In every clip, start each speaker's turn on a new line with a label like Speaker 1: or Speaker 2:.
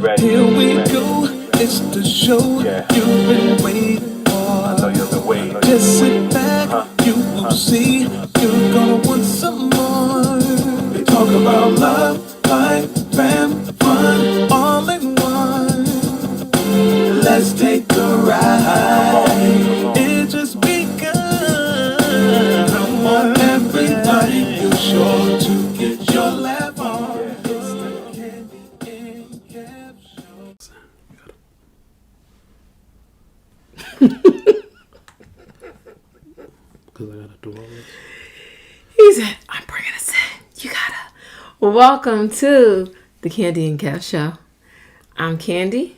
Speaker 1: Here we go, it's the show you've been waiting for. Just sit back, you will see you're gonna want some more. We talk about love, life, fam, fun, all in one. Let's take a ride. It just begun. Come on, everybody, you're sure to get your laugh on. It's the Candy and Kev Show.
Speaker 2: Because I gotta do all this.
Speaker 3: He said, I'm bringing us in. You gotta. Welcome to the Candy and Kev Show. I'm Candy.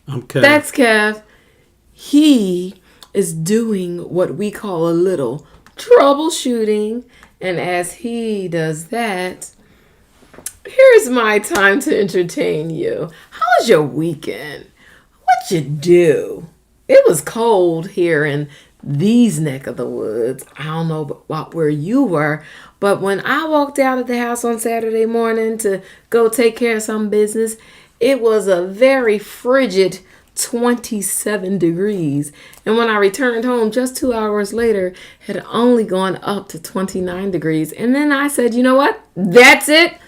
Speaker 2: I'm Kev.
Speaker 3: That's Kev. He is doing what we call a little troubleshooting. And as he does that, here's my time to entertain you. How was your weekend? What'd you do? It was cold here in these neck of the woods. I don't know about where you were, but when I walked out of the house on Saturday morning to go take care of some business, it was a very frigid 27 degrees. And when I returned home just 2 hours later, it had only gone up to 29 degrees. And then I said, you know what? That's it.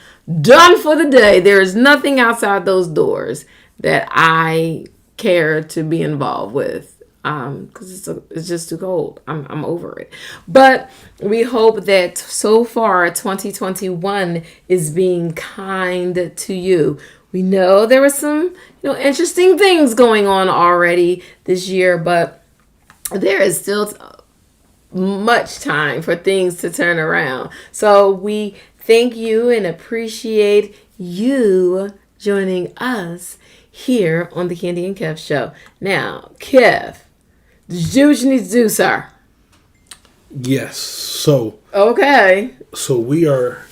Speaker 3: Done for the day. There is nothing outside those doors that I care to be involved with. Because it's just too cold. I'm over it. But we hope that so far 2021 is being kind to you. We know there were some interesting things going on already this year, but there is still much time for things to turn around. So we thank you and appreciate you joining us here on the Candy and Kev Show. Now, Kev, did you do what you need to do, sir?
Speaker 2: Yes. So we are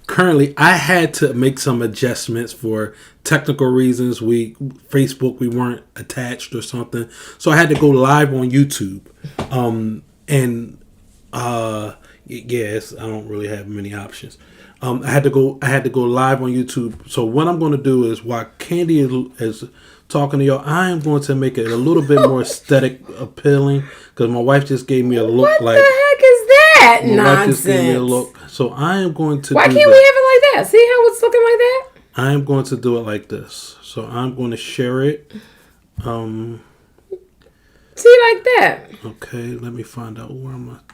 Speaker 2: currently, I had to make some adjustments for technical reasons. We weren't attached or something. So I had to go live on YouTube. Yes, I don't really have many options. I had to go live on YouTube. So what I'm going to do is, while Candy is talking to y'all, I am going to make it a little bit more aesthetic appealing, because my wife just gave me a look. What
Speaker 3: the heck is that nonsense?
Speaker 2: Wife just gave me a look. So I am going to.
Speaker 3: Why can't we have it like that? See how it's looking like that?
Speaker 2: I am going to do it like this. So I'm going to share it.
Speaker 3: See, like that.
Speaker 2: Okay, let me find out where I'm at.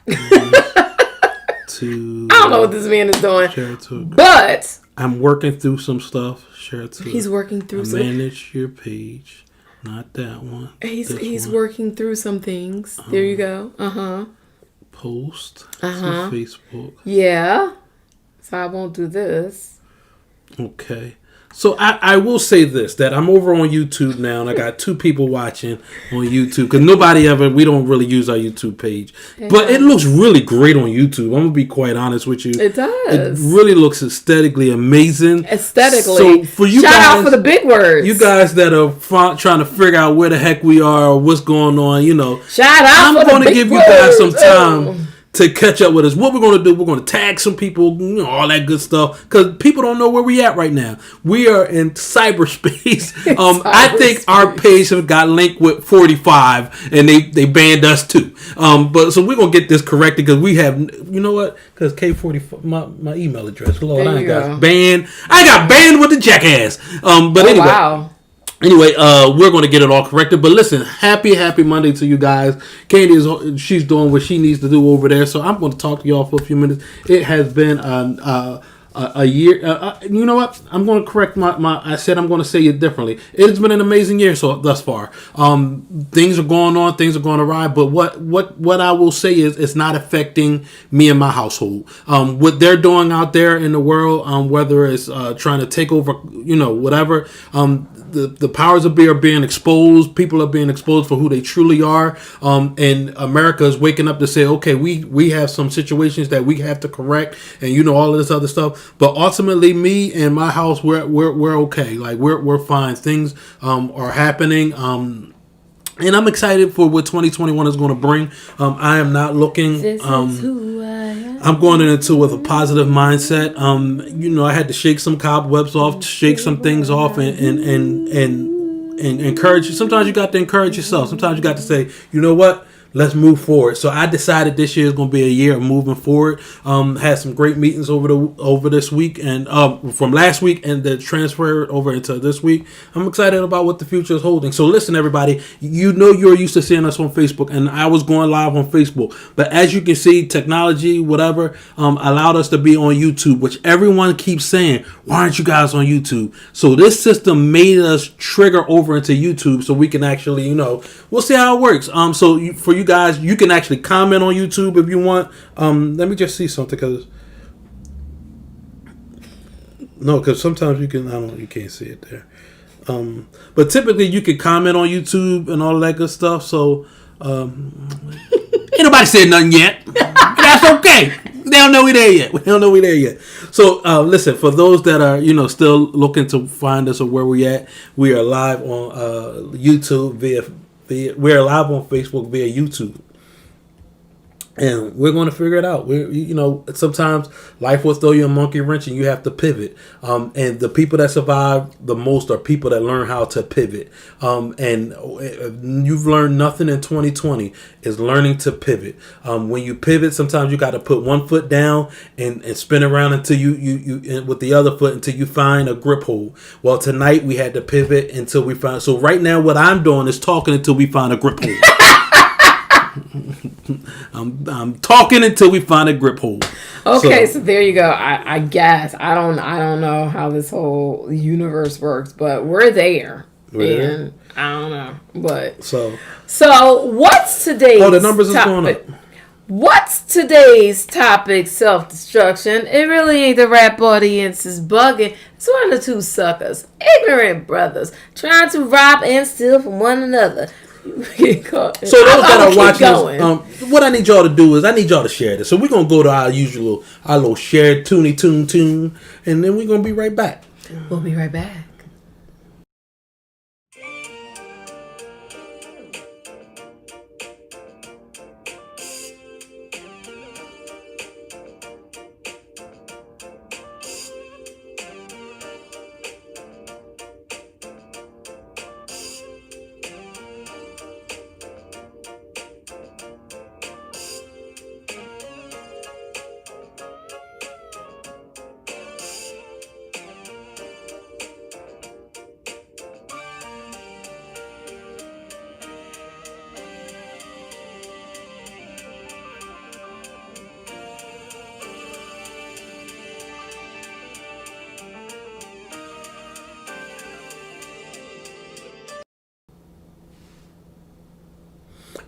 Speaker 3: I don't know what this man is doing.
Speaker 2: Share to,
Speaker 3: but
Speaker 2: I'm working through some stuff. Share to.
Speaker 3: He's working through some.
Speaker 2: Manage your page, not that one.
Speaker 3: He's working through some things. There you go.
Speaker 2: Post to Facebook.
Speaker 3: Yeah. So I won't do this.
Speaker 2: Okay. So I will say this, that I'm over on YouTube now, and I got 2 people watching on YouTube, because we don't really use our YouTube page. But it looks really great on YouTube. I'm going to be quite honest with you.
Speaker 3: It does.
Speaker 2: It really looks aesthetically amazing.
Speaker 3: Aesthetically.
Speaker 2: So for you
Speaker 3: Shout
Speaker 2: guys,
Speaker 3: out for the big words.
Speaker 2: You guys that are trying to figure out where the heck we are or what's going on,
Speaker 3: Shout out
Speaker 2: I'm going to give
Speaker 3: words.
Speaker 2: you guys some time to catch up with us. What we're going to do, we're going to tag some people, all that good stuff, because people don't know where we at right now. We are in cyberspace. I think our page have got linked with 45, and they banned us too. But so we're going to get this corrected, because we have, because K45, my email address. Lord, I got banned. I got banned with the jackass. Anyway.
Speaker 3: Wow.
Speaker 2: Anyway, we're going to get it all corrected. But listen, happy Monday to you guys. Candy she's doing what she needs to do over there. So I'm going to talk to y'all for a few minutes. It has been a year. You know what? I'm going to correct I said I'm going to say it differently. It's been an amazing year thus far. Things are going on. Things are going awry. But what I will say is, it's not affecting me and my household. What they're doing out there in the world, whether it's trying to take over, whatever. The powers of be are being exposed. People are being exposed for who they truly are. And America is waking up to say, okay, we have some situations that we have to correct, and all of this other stuff. But ultimately, me and my house, we're okay. Like we're fine. Things are happening. And I'm excited for what 2021 is going to bring. I am not looking.
Speaker 3: This is who I am.
Speaker 2: I'm going into it with a positive mindset. I had to shake some cobwebs off, shake some things off, and encourage you. Sometimes you got to encourage yourself. Sometimes you got to say, you know what? Let's move forward. So I decided this year is going to be a year of moving forward. Had some great meetings over this week and from last week, and then transferred over into this week. I'm excited about what the future is holding. So listen, everybody, you're used to seeing us on Facebook, and I was going live on Facebook. But as you can see, technology, whatever, allowed us to be on YouTube, which everyone keeps saying, why aren't you guys on YouTube? So this system made us trigger over into YouTube so we can actually, we'll see how it works. For you guys, you can actually comment on YouTube if you want. Let me just see something, because sometimes you can't see it there. But typically you can comment on YouTube and all of that good stuff. So ain't nobody said nothing yet. That's okay. They don't know we there yet. So listen, for those that are still looking to find us or where we at, we are live on YouTube we're live on Facebook via YouTube. And we're going to figure it out. Sometimes life will throw you a monkey wrench and you have to pivot. And the people that survive the most are people that learn how to pivot. And you've learned nothing in 2020 is learning to pivot. When you pivot, sometimes you got to put one foot down and spin around until you with the other foot until you find a grip hold. Well, tonight we had to pivot until we find. So right now, what I'm doing is talking until we find a grip hold. I'm talking until we find a grip hold.
Speaker 3: Okay, so there you go. I guess I don't know how this whole universe works, but we're there. And I don't know, but so what's today's?
Speaker 2: Oh, the numbers is going up.
Speaker 3: What's today's topic? Self-destruction. It really ain't the rap audience is bugging. It's one of the two suckers, ignorant brothers, trying to rob and steal from one another. So those
Speaker 2: that are watching us, what I need y'all to do is I need y'all to share this. So we're gonna go to our little shared tune, and then we're gonna be right back.
Speaker 3: We'll be right back.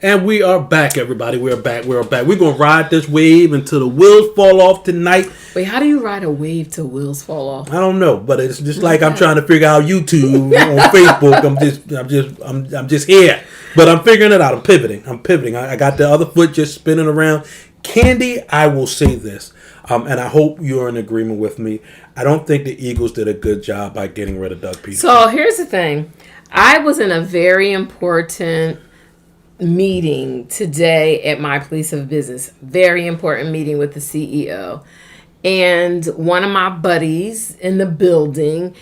Speaker 2: And we are back, everybody. We're back. We're going to ride this wave until the wheels fall off tonight.
Speaker 3: Wait, how do you ride a wave till wheels fall off?
Speaker 2: I don't know, but it's just like I'm trying to figure out YouTube on Facebook. I'm just here, but I'm figuring it out. I'm pivoting. I got the other foot just spinning around. Candy, I will say this, and I hope you're in agreement with me. I don't think the Eagles did a good job by getting rid of Doug Peterson.
Speaker 3: So here's the thing. I was in a very important meeting today at my place of business. Very important meeting with the CEO. And one of my buddies in the building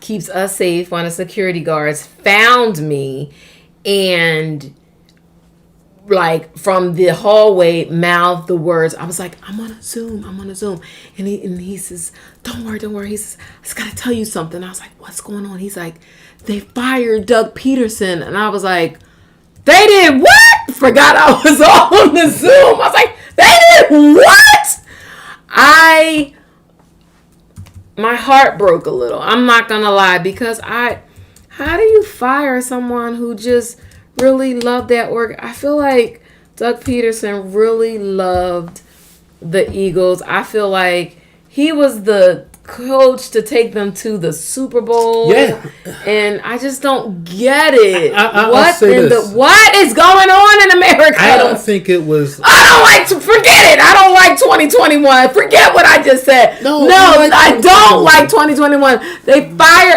Speaker 3: keeps us safe. One of the security guards found me and from the hallway mouthed the words. I was like, I'm on a Zoom. And he says, don't worry. He says, I just gotta tell you something. I was like, what's going on? He's like, they fired Doug Peterson. And I was like, they did what? Forgot I was on the Zoom. I was like, they did what? My heart broke a little. I'm not going to lie, because how do you fire someone who just really loved that org? I feel like Doug Peterson really loved the Eagles. I feel like he was the coach to take them to the Super Bowl.
Speaker 2: Yeah.
Speaker 3: And I just don't get it.
Speaker 2: What
Speaker 3: is going on in America?
Speaker 2: I don't think it was.
Speaker 3: Forget it. I don't like 2021. Forget what I just said. No, I don't like 2021.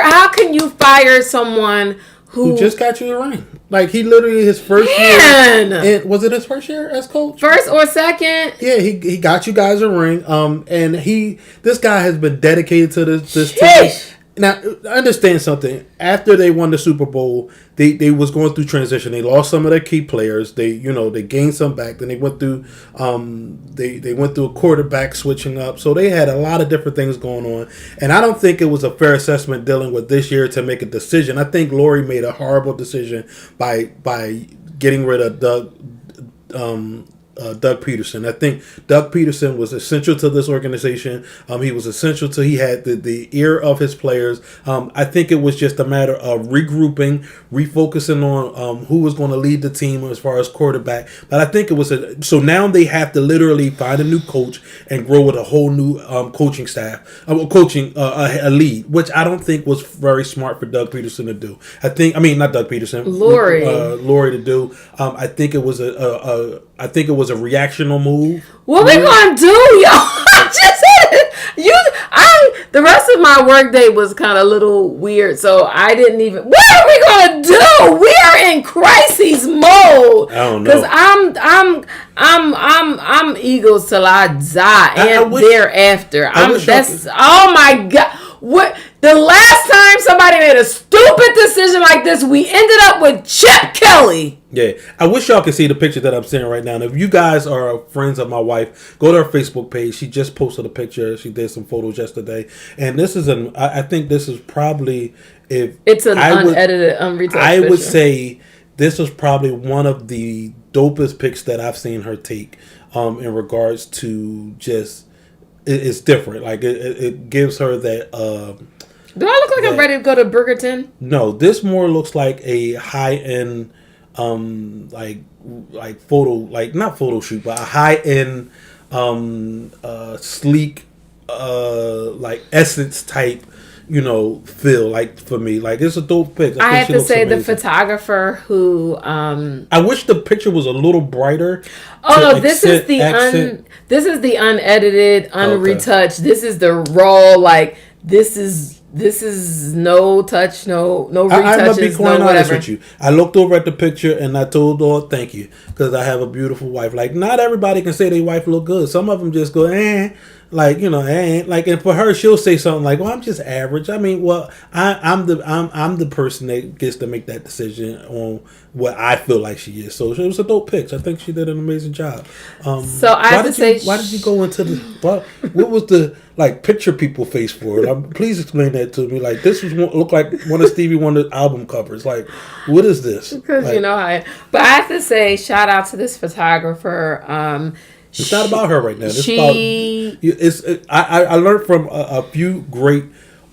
Speaker 3: How can you fire someone
Speaker 2: who just got you a ring. Like, he literally, his first year. And was it his first year as coach?
Speaker 3: First or second?
Speaker 2: Yeah, he got you guys a ring. And this guy has been dedicated to this team. Now, understand something. After they won the Super Bowl, they was going through transition. They lost some of their key players. They gained some back. Then they went through they went through a quarterback switching up. So they had a lot of different things going on. And I don't think it was a fair assessment dealing with this year to make a decision. I think Lori made a horrible decision by getting rid of Doug Peterson. I think Doug Peterson was essential to this organization. He was essential to, he had the ear of his players. I think it was just a matter of regrouping, refocusing on who was going to lead the team as far as quarterback. But I think it was so now they have to literally find a new coach and grow with a whole new coaching staff, a lead, which I don't think was very smart for Doug Peterson to do. Not Doug Peterson, Lori to do. I think it was a reactional move.
Speaker 3: What we gonna do, y'all? The rest of my work day was kind of a little weird, so I didn't even. What are we gonna do? We are in crisis mode.
Speaker 2: I don't know.
Speaker 3: Because I'm Eagles till I die, and thereafter. Oh my God. What the last time somebody made a stupid decision like this, we ended up with Chip Kelly.
Speaker 2: Yeah, I wish y'all could see the picture that I'm seeing right now. And if you guys are friends of my wife, go to her Facebook page. She just posted a picture. She did some photos yesterday, and this is I think this is probably, if
Speaker 3: it's an unedited, unretouched
Speaker 2: I would
Speaker 3: picture.
Speaker 2: say this was probably one of the dopest pics that I've seen her take. In regards to just. It's different. Like it gives her that.
Speaker 3: Do I look like I'm ready to go to Burgerton?
Speaker 2: No, this more looks like a high end, like photo, like not photo shoot, but a high end, sleek, like Essence type. Feel like for me, like it's a dope pic.
Speaker 3: I have to say amazing. The photographer who
Speaker 2: I wish the picture was a little brighter.
Speaker 3: Oh no, this is the unedited, unretouched. Okay. This is the raw. Like this is no touch, no retouches. I'm gonna be quite honest with you.
Speaker 2: I looked over at the picture and I told Lord, thank you, because I have a beautiful wife. Like not everybody can say their wife look good. Some of them just go like like, and for her, she'll say something like, "Well, I'm just average." I mean, well, I'm the person that gets to make that decision on what I feel like she is. So it was a dope pic. I think she did an amazing job.
Speaker 3: So I have to say,
Speaker 2: why did you go into the what was the like picture people face for it? Please explain that to me. Like this looked like one of Stevie Wonder's album covers. Like what is this?
Speaker 3: Because
Speaker 2: like,
Speaker 3: but I have to say, shout out to this photographer.
Speaker 2: It's not about her right now. I learned from a few great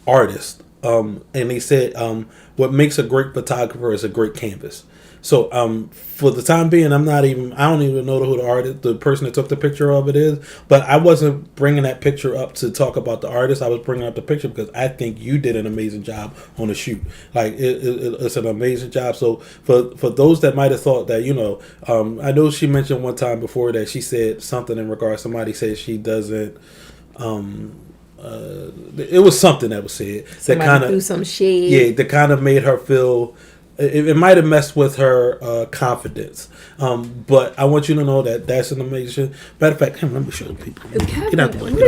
Speaker 2: artists, and they said what makes a great photographer is a great canvas. So for the time being, I don't even know who the person that took the picture of it is, but I wasn't bringing that picture up to talk about the artist. I was bringing up the picture because I think you did an amazing job on the shoot. Like it's an amazing job. So for those that might have thought that, I know she mentioned one time before that she said something in regards, somebody said she doesn't, it was something that was said.
Speaker 3: Somebody that kind of threw some shade.
Speaker 2: Yeah, that kind of made her feel, it might have messed with her confidence, but I want you to know that that's an amazing. Matter of fact, let me show the people.
Speaker 3: Kevin,
Speaker 2: get out the way. Get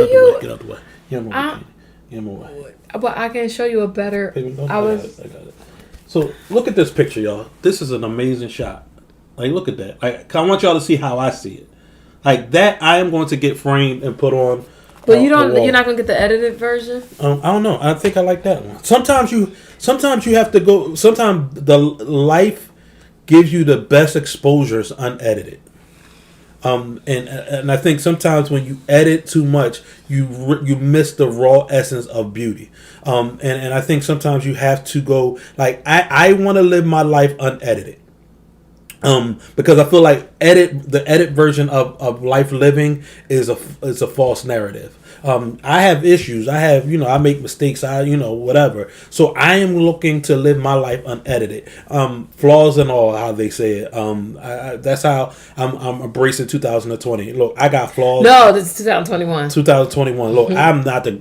Speaker 2: out the way. Get out the way.
Speaker 3: But I can show you a better.
Speaker 2: Baby, I got it. So look at this picture, y'all. This is an amazing shot. Like, look at that. Like, I want y'all to see how I see it. Like that, I am going to get framed and put on.
Speaker 3: But you're not gonna get the edited version.
Speaker 2: I don't know. I think I like that one. Sometimes you have to go. Sometimes the life gives you the best exposures unedited. And I think sometimes when you edit too much, you miss the raw essence of beauty. And I think sometimes you have to go like I want to live my life unedited. Because I feel like the edit version of life living is a false narrative. I have issues. I have, I make mistakes. Whatever. So I am looking to live my life unedited. Flaws and all, how they say it. That's how I'm embracing 2020. Look, I got flaws.
Speaker 3: No, this is 2021.
Speaker 2: 2021. Look, I'm not the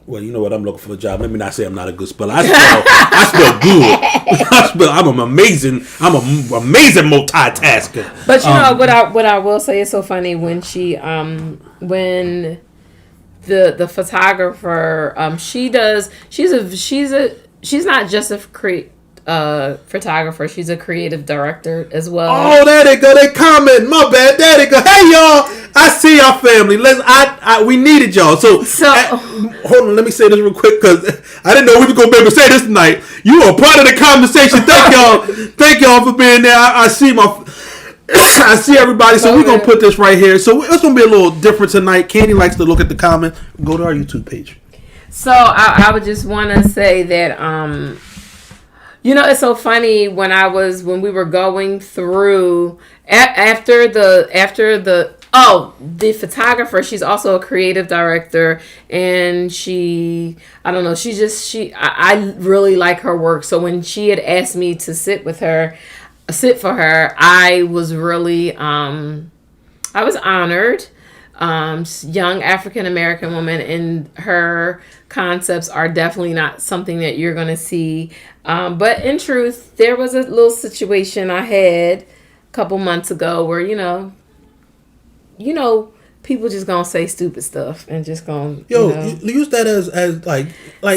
Speaker 2: Well, you know what? I'm looking for a job. Let me not say I'm not a good speller. I spell good. I'm an amazing multitasker.
Speaker 3: But you know what I will say is so funny when she when the photographer she's not just a photographer, she's a creative director as well.
Speaker 2: Oh, there they go. They comment. My bad. There they go. Hey y'all, I see y'all family. We needed y'all. So hold on. Let me say this real quick because I didn't know we were gonna be able to say this tonight. You are part of the conversation. Thank y'all. Thank y'all for being there. I see I see everybody. So we're gonna put this right here. So it's gonna be a little different tonight. Candy likes to look at the comment. Go to our YouTube page.
Speaker 3: So I would just want to say that it's so funny when we were going through after the photographer, she's also a creative director, and I really like her work. So when she had asked me to sit for her, I was really I was honored. Young African American woman, and her concepts are definitely not something that you're going to see. But in truth, there was a little situation I had a couple months ago where, people just going to say stupid stuff and just going to,
Speaker 2: use that as like.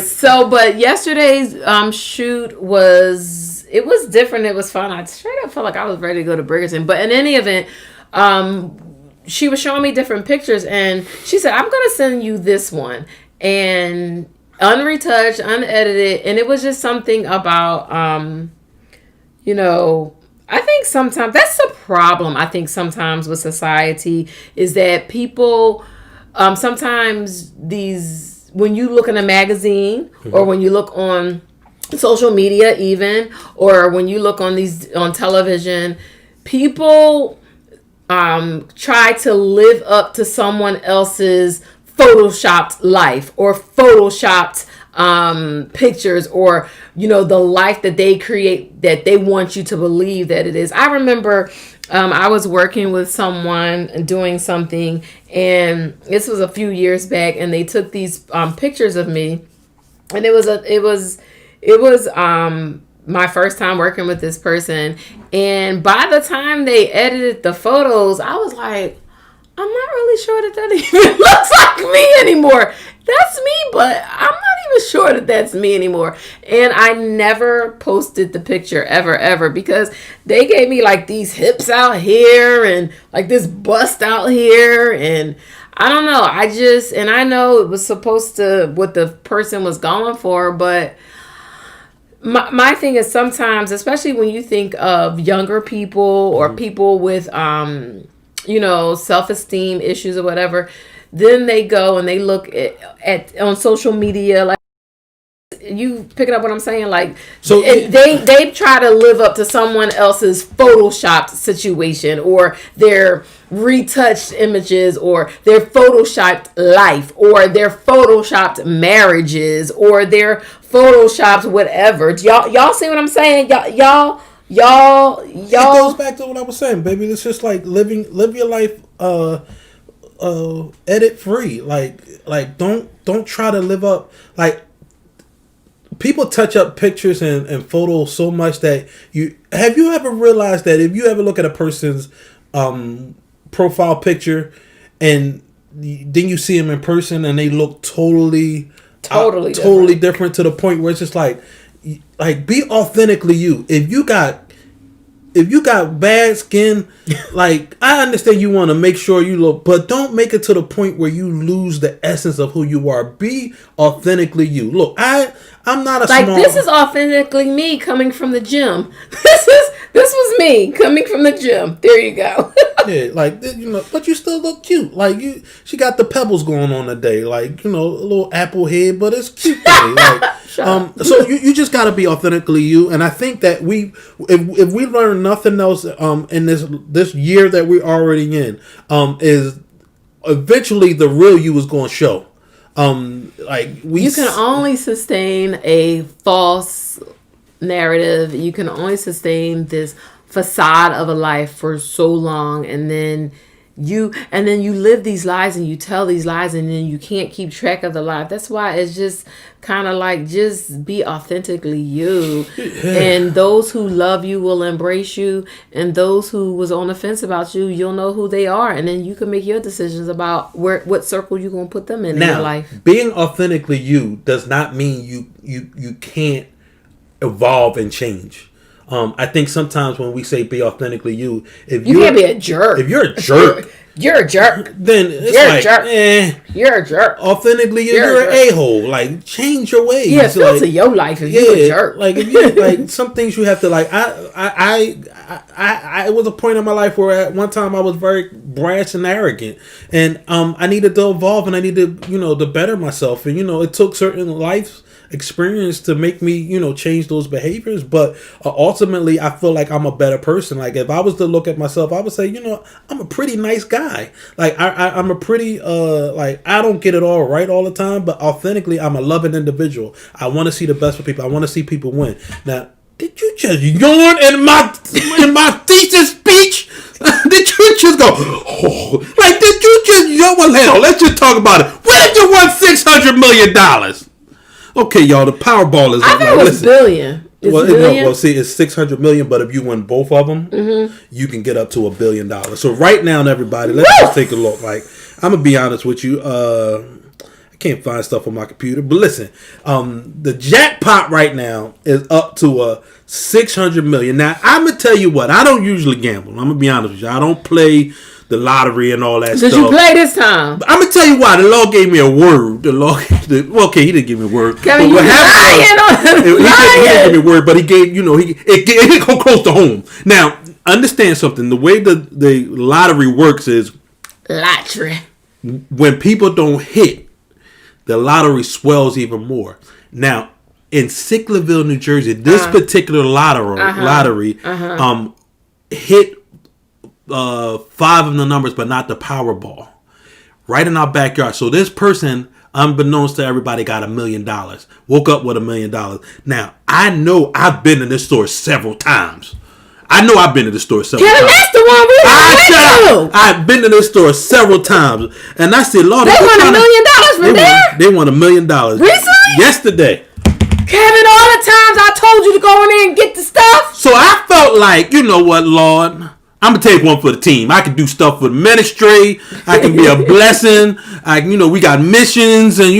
Speaker 3: So, but yesterday's shoot was different. It was fun. I straight up felt like I was ready to go to Briggerton. But in any event, she was showing me different pictures, and she said, I'm going to send you this one. And unretouched, unedited. And it was just something about, I think sometimes that's the problem. I think sometimes with society is that people, sometimes when you look in a magazine or when you look on social media even, or when you look on television, people try to live up to someone else's photoshopped life or photoshopped pictures, or the life that they create that they want you to believe that it is. I remember I was working with someone doing something, and this was a few years back, and they took these pictures of me, and it was my first time working with this person, and by the time they edited the photos, I was like, I'm not really sure that even looks like me anymore. That's me, but I'm not even sure that that's me anymore. And I never posted the picture ever, because they gave me like these hips out here and like this bust out here, and I don't know. I know it was supposed to what the person was going for, but my thing is sometimes, especially when you think of younger people or people with self-esteem issues or whatever, then they go and they look at on social media, like, you picking up what I'm saying? Like, so they try to live up to someone else's photoshopped situation, or their retouched images, or their photoshopped life, or their photoshopped marriages, or their photoshopped whatever. Y'all see what I'm saying? Y'all. It
Speaker 2: goes back to what I was saying, baby. It's just like live your life edit free. Like don't try to live up. Like, people touch up pictures and photos so much that have you ever realized that if you ever look at a person's profile picture and then you see them in person and they look totally different, to the point where it's just like be authentically you. If you got bad skin, like, I understand you want to make sure you look, but don't make it to the point where you lose the essence of who you are. Be authentically you. Look, I'm not a
Speaker 3: this is authentically me coming from the gym. This was me coming from the gym. There you go.
Speaker 2: Yeah, like, but you still look cute. Like, she got the pebbles going on today. Like, a little apple head, but it's cute today. Like, so you just got to be authentically you. And I think that if we learn nothing else in this year that we're already in, is eventually the real you is going to show. You
Speaker 3: can only sustain a false narrative. You can only sustain this facade of a life for so long, and then And then you live these lies and you tell these lies and then you can't keep track of the lie. That's why it's just kind of like, just be authentically you. And those who love you will embrace you, and those who was on the fence about you, you'll know who they are, and then you can make your decisions about what circle you're gonna put them in your life.
Speaker 2: Being authentically you does not mean you can't evolve and change. I think sometimes when we say be authentically you, if
Speaker 3: you can't be a jerk.
Speaker 2: If you're a jerk,
Speaker 3: you're a jerk.
Speaker 2: Then it's
Speaker 3: you're
Speaker 2: like,
Speaker 3: a jerk. You're a jerk.
Speaker 2: Authentically, you're an a-hole. Like, change your ways.
Speaker 3: Yeah, filter your life if you're a jerk.
Speaker 2: Like, if you like, some things you have to like. I was a point in my life where at one time I was very brash and arrogant, and I needed to evolve and I needed to better myself, and it took certain life experience to make me change those behaviors, but ultimately I feel like I'm a better person. Like, if I was to look at myself, I would say I'm a pretty nice guy. Like, I'm a pretty like, I don't get it all right all the time, but authentically I'm a loving individual. I want to see the best for people. I want to see people win. Now, did you just yawn in my thesis speech? Did you just go, oh, like, did you just yawn? Well, hell, let's just talk about it. Where did you win $600 million? Okay, y'all, the Powerball is...
Speaker 3: I thought it was billion.
Speaker 2: See, it's 600 million, but if you win both of them, you can get up to $1 billion. So right now, everybody, let's just take a look. Like, I'm going to be honest with you. I can't find stuff on my computer. But listen, the jackpot right now is up to 600 million. Now, I'm going to tell you what. I don't usually gamble. I'm going to be honest with you. I don't play the lottery and all that stuff.
Speaker 3: Did you play this time?
Speaker 2: I'm gonna tell you why. The Lord gave me a word. Okay, he didn't give me a word.
Speaker 3: Kevin, you lying on
Speaker 2: he didn't give me a word, but he gave. It didn't go close to home. Now, understand something. The way the lottery works is
Speaker 3: lottery.
Speaker 2: When people don't hit, the lottery swells even more. Now, in Sicklerville, New Jersey, this particular lottery hit 5 of the numbers, but not the Powerball, right in our backyard. So this person, unbeknownst to everybody, got $1 million. Woke up with $1 million. Now, I know I've been in this store several times. Kevin,
Speaker 3: that's the one we went to.
Speaker 2: I've been to this store several times, and I said, Lord,
Speaker 3: they won $1 million from there.
Speaker 2: They won $1 million
Speaker 3: recently.
Speaker 2: Yesterday.
Speaker 3: Kevin, all the times I told you to go in there and get the stuff.
Speaker 2: So I felt like, you know what, Lord, I'm gonna take one for the team. I can do stuff for the ministry. I can be a blessing. We got missions, and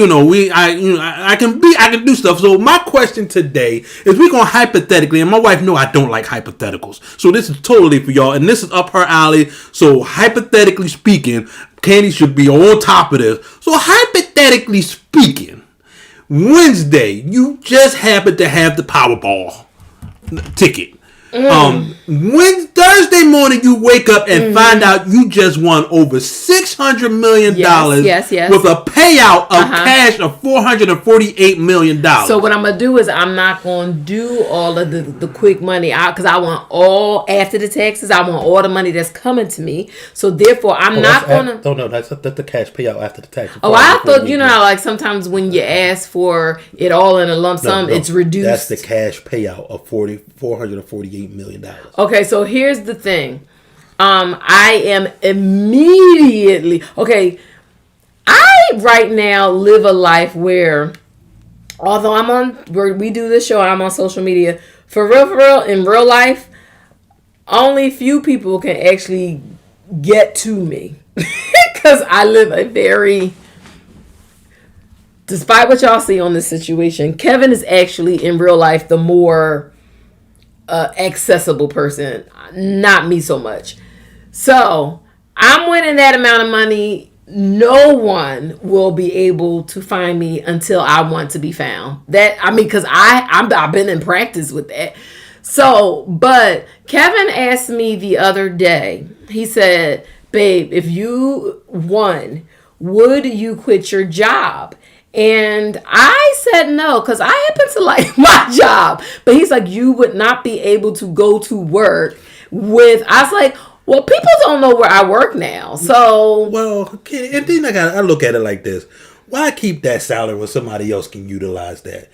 Speaker 2: I can do stuff. So my question today is, we're gonna hypothetically, and my wife know I don't like hypotheticals, so this is totally for y'all, and this is up her alley. So hypothetically speaking, Candy should be on top of this. So hypothetically speaking, Wednesday you just happen to have the Powerball ticket. When Thursday morning you wake up and find out you just won over $600 million
Speaker 3: yes.
Speaker 2: with a payout of cash of $448 million.
Speaker 3: So what I'm gonna do is, I'm not gonna do all of the quick money out, because I want all, after the taxes, I want all the money that's coming to me. So therefore I'm not gonna...
Speaker 2: That's the cash payout after the tax.
Speaker 3: Oh, I thought, how like sometimes when you ask for it all in a lump sum, it's reduced.
Speaker 2: That's the cash payout of $448 million.
Speaker 3: Okay, so here's the thing. I am immediately... Okay, I right now live a life although we do this show, I'm on social media. For real, in real life, only few people can actually get to me. Because I live a very... Despite what y'all see on this situation, Kevin is actually, in real life, the more... accessible person, not me so much. So I'm winning that amount of money. No one will be able to find me until I want to be found. Because I've been in practice with that. So, but Kevin asked me the other day. He said, "Babe, if you won, would you quit your job?" And I said no, because I happen to like my job. But he's like, you would not be able to go to work with... I was like, well, people don't know where I work now. So...
Speaker 2: Well, and then I look at it like this. Why keep that salary when somebody else can utilize that?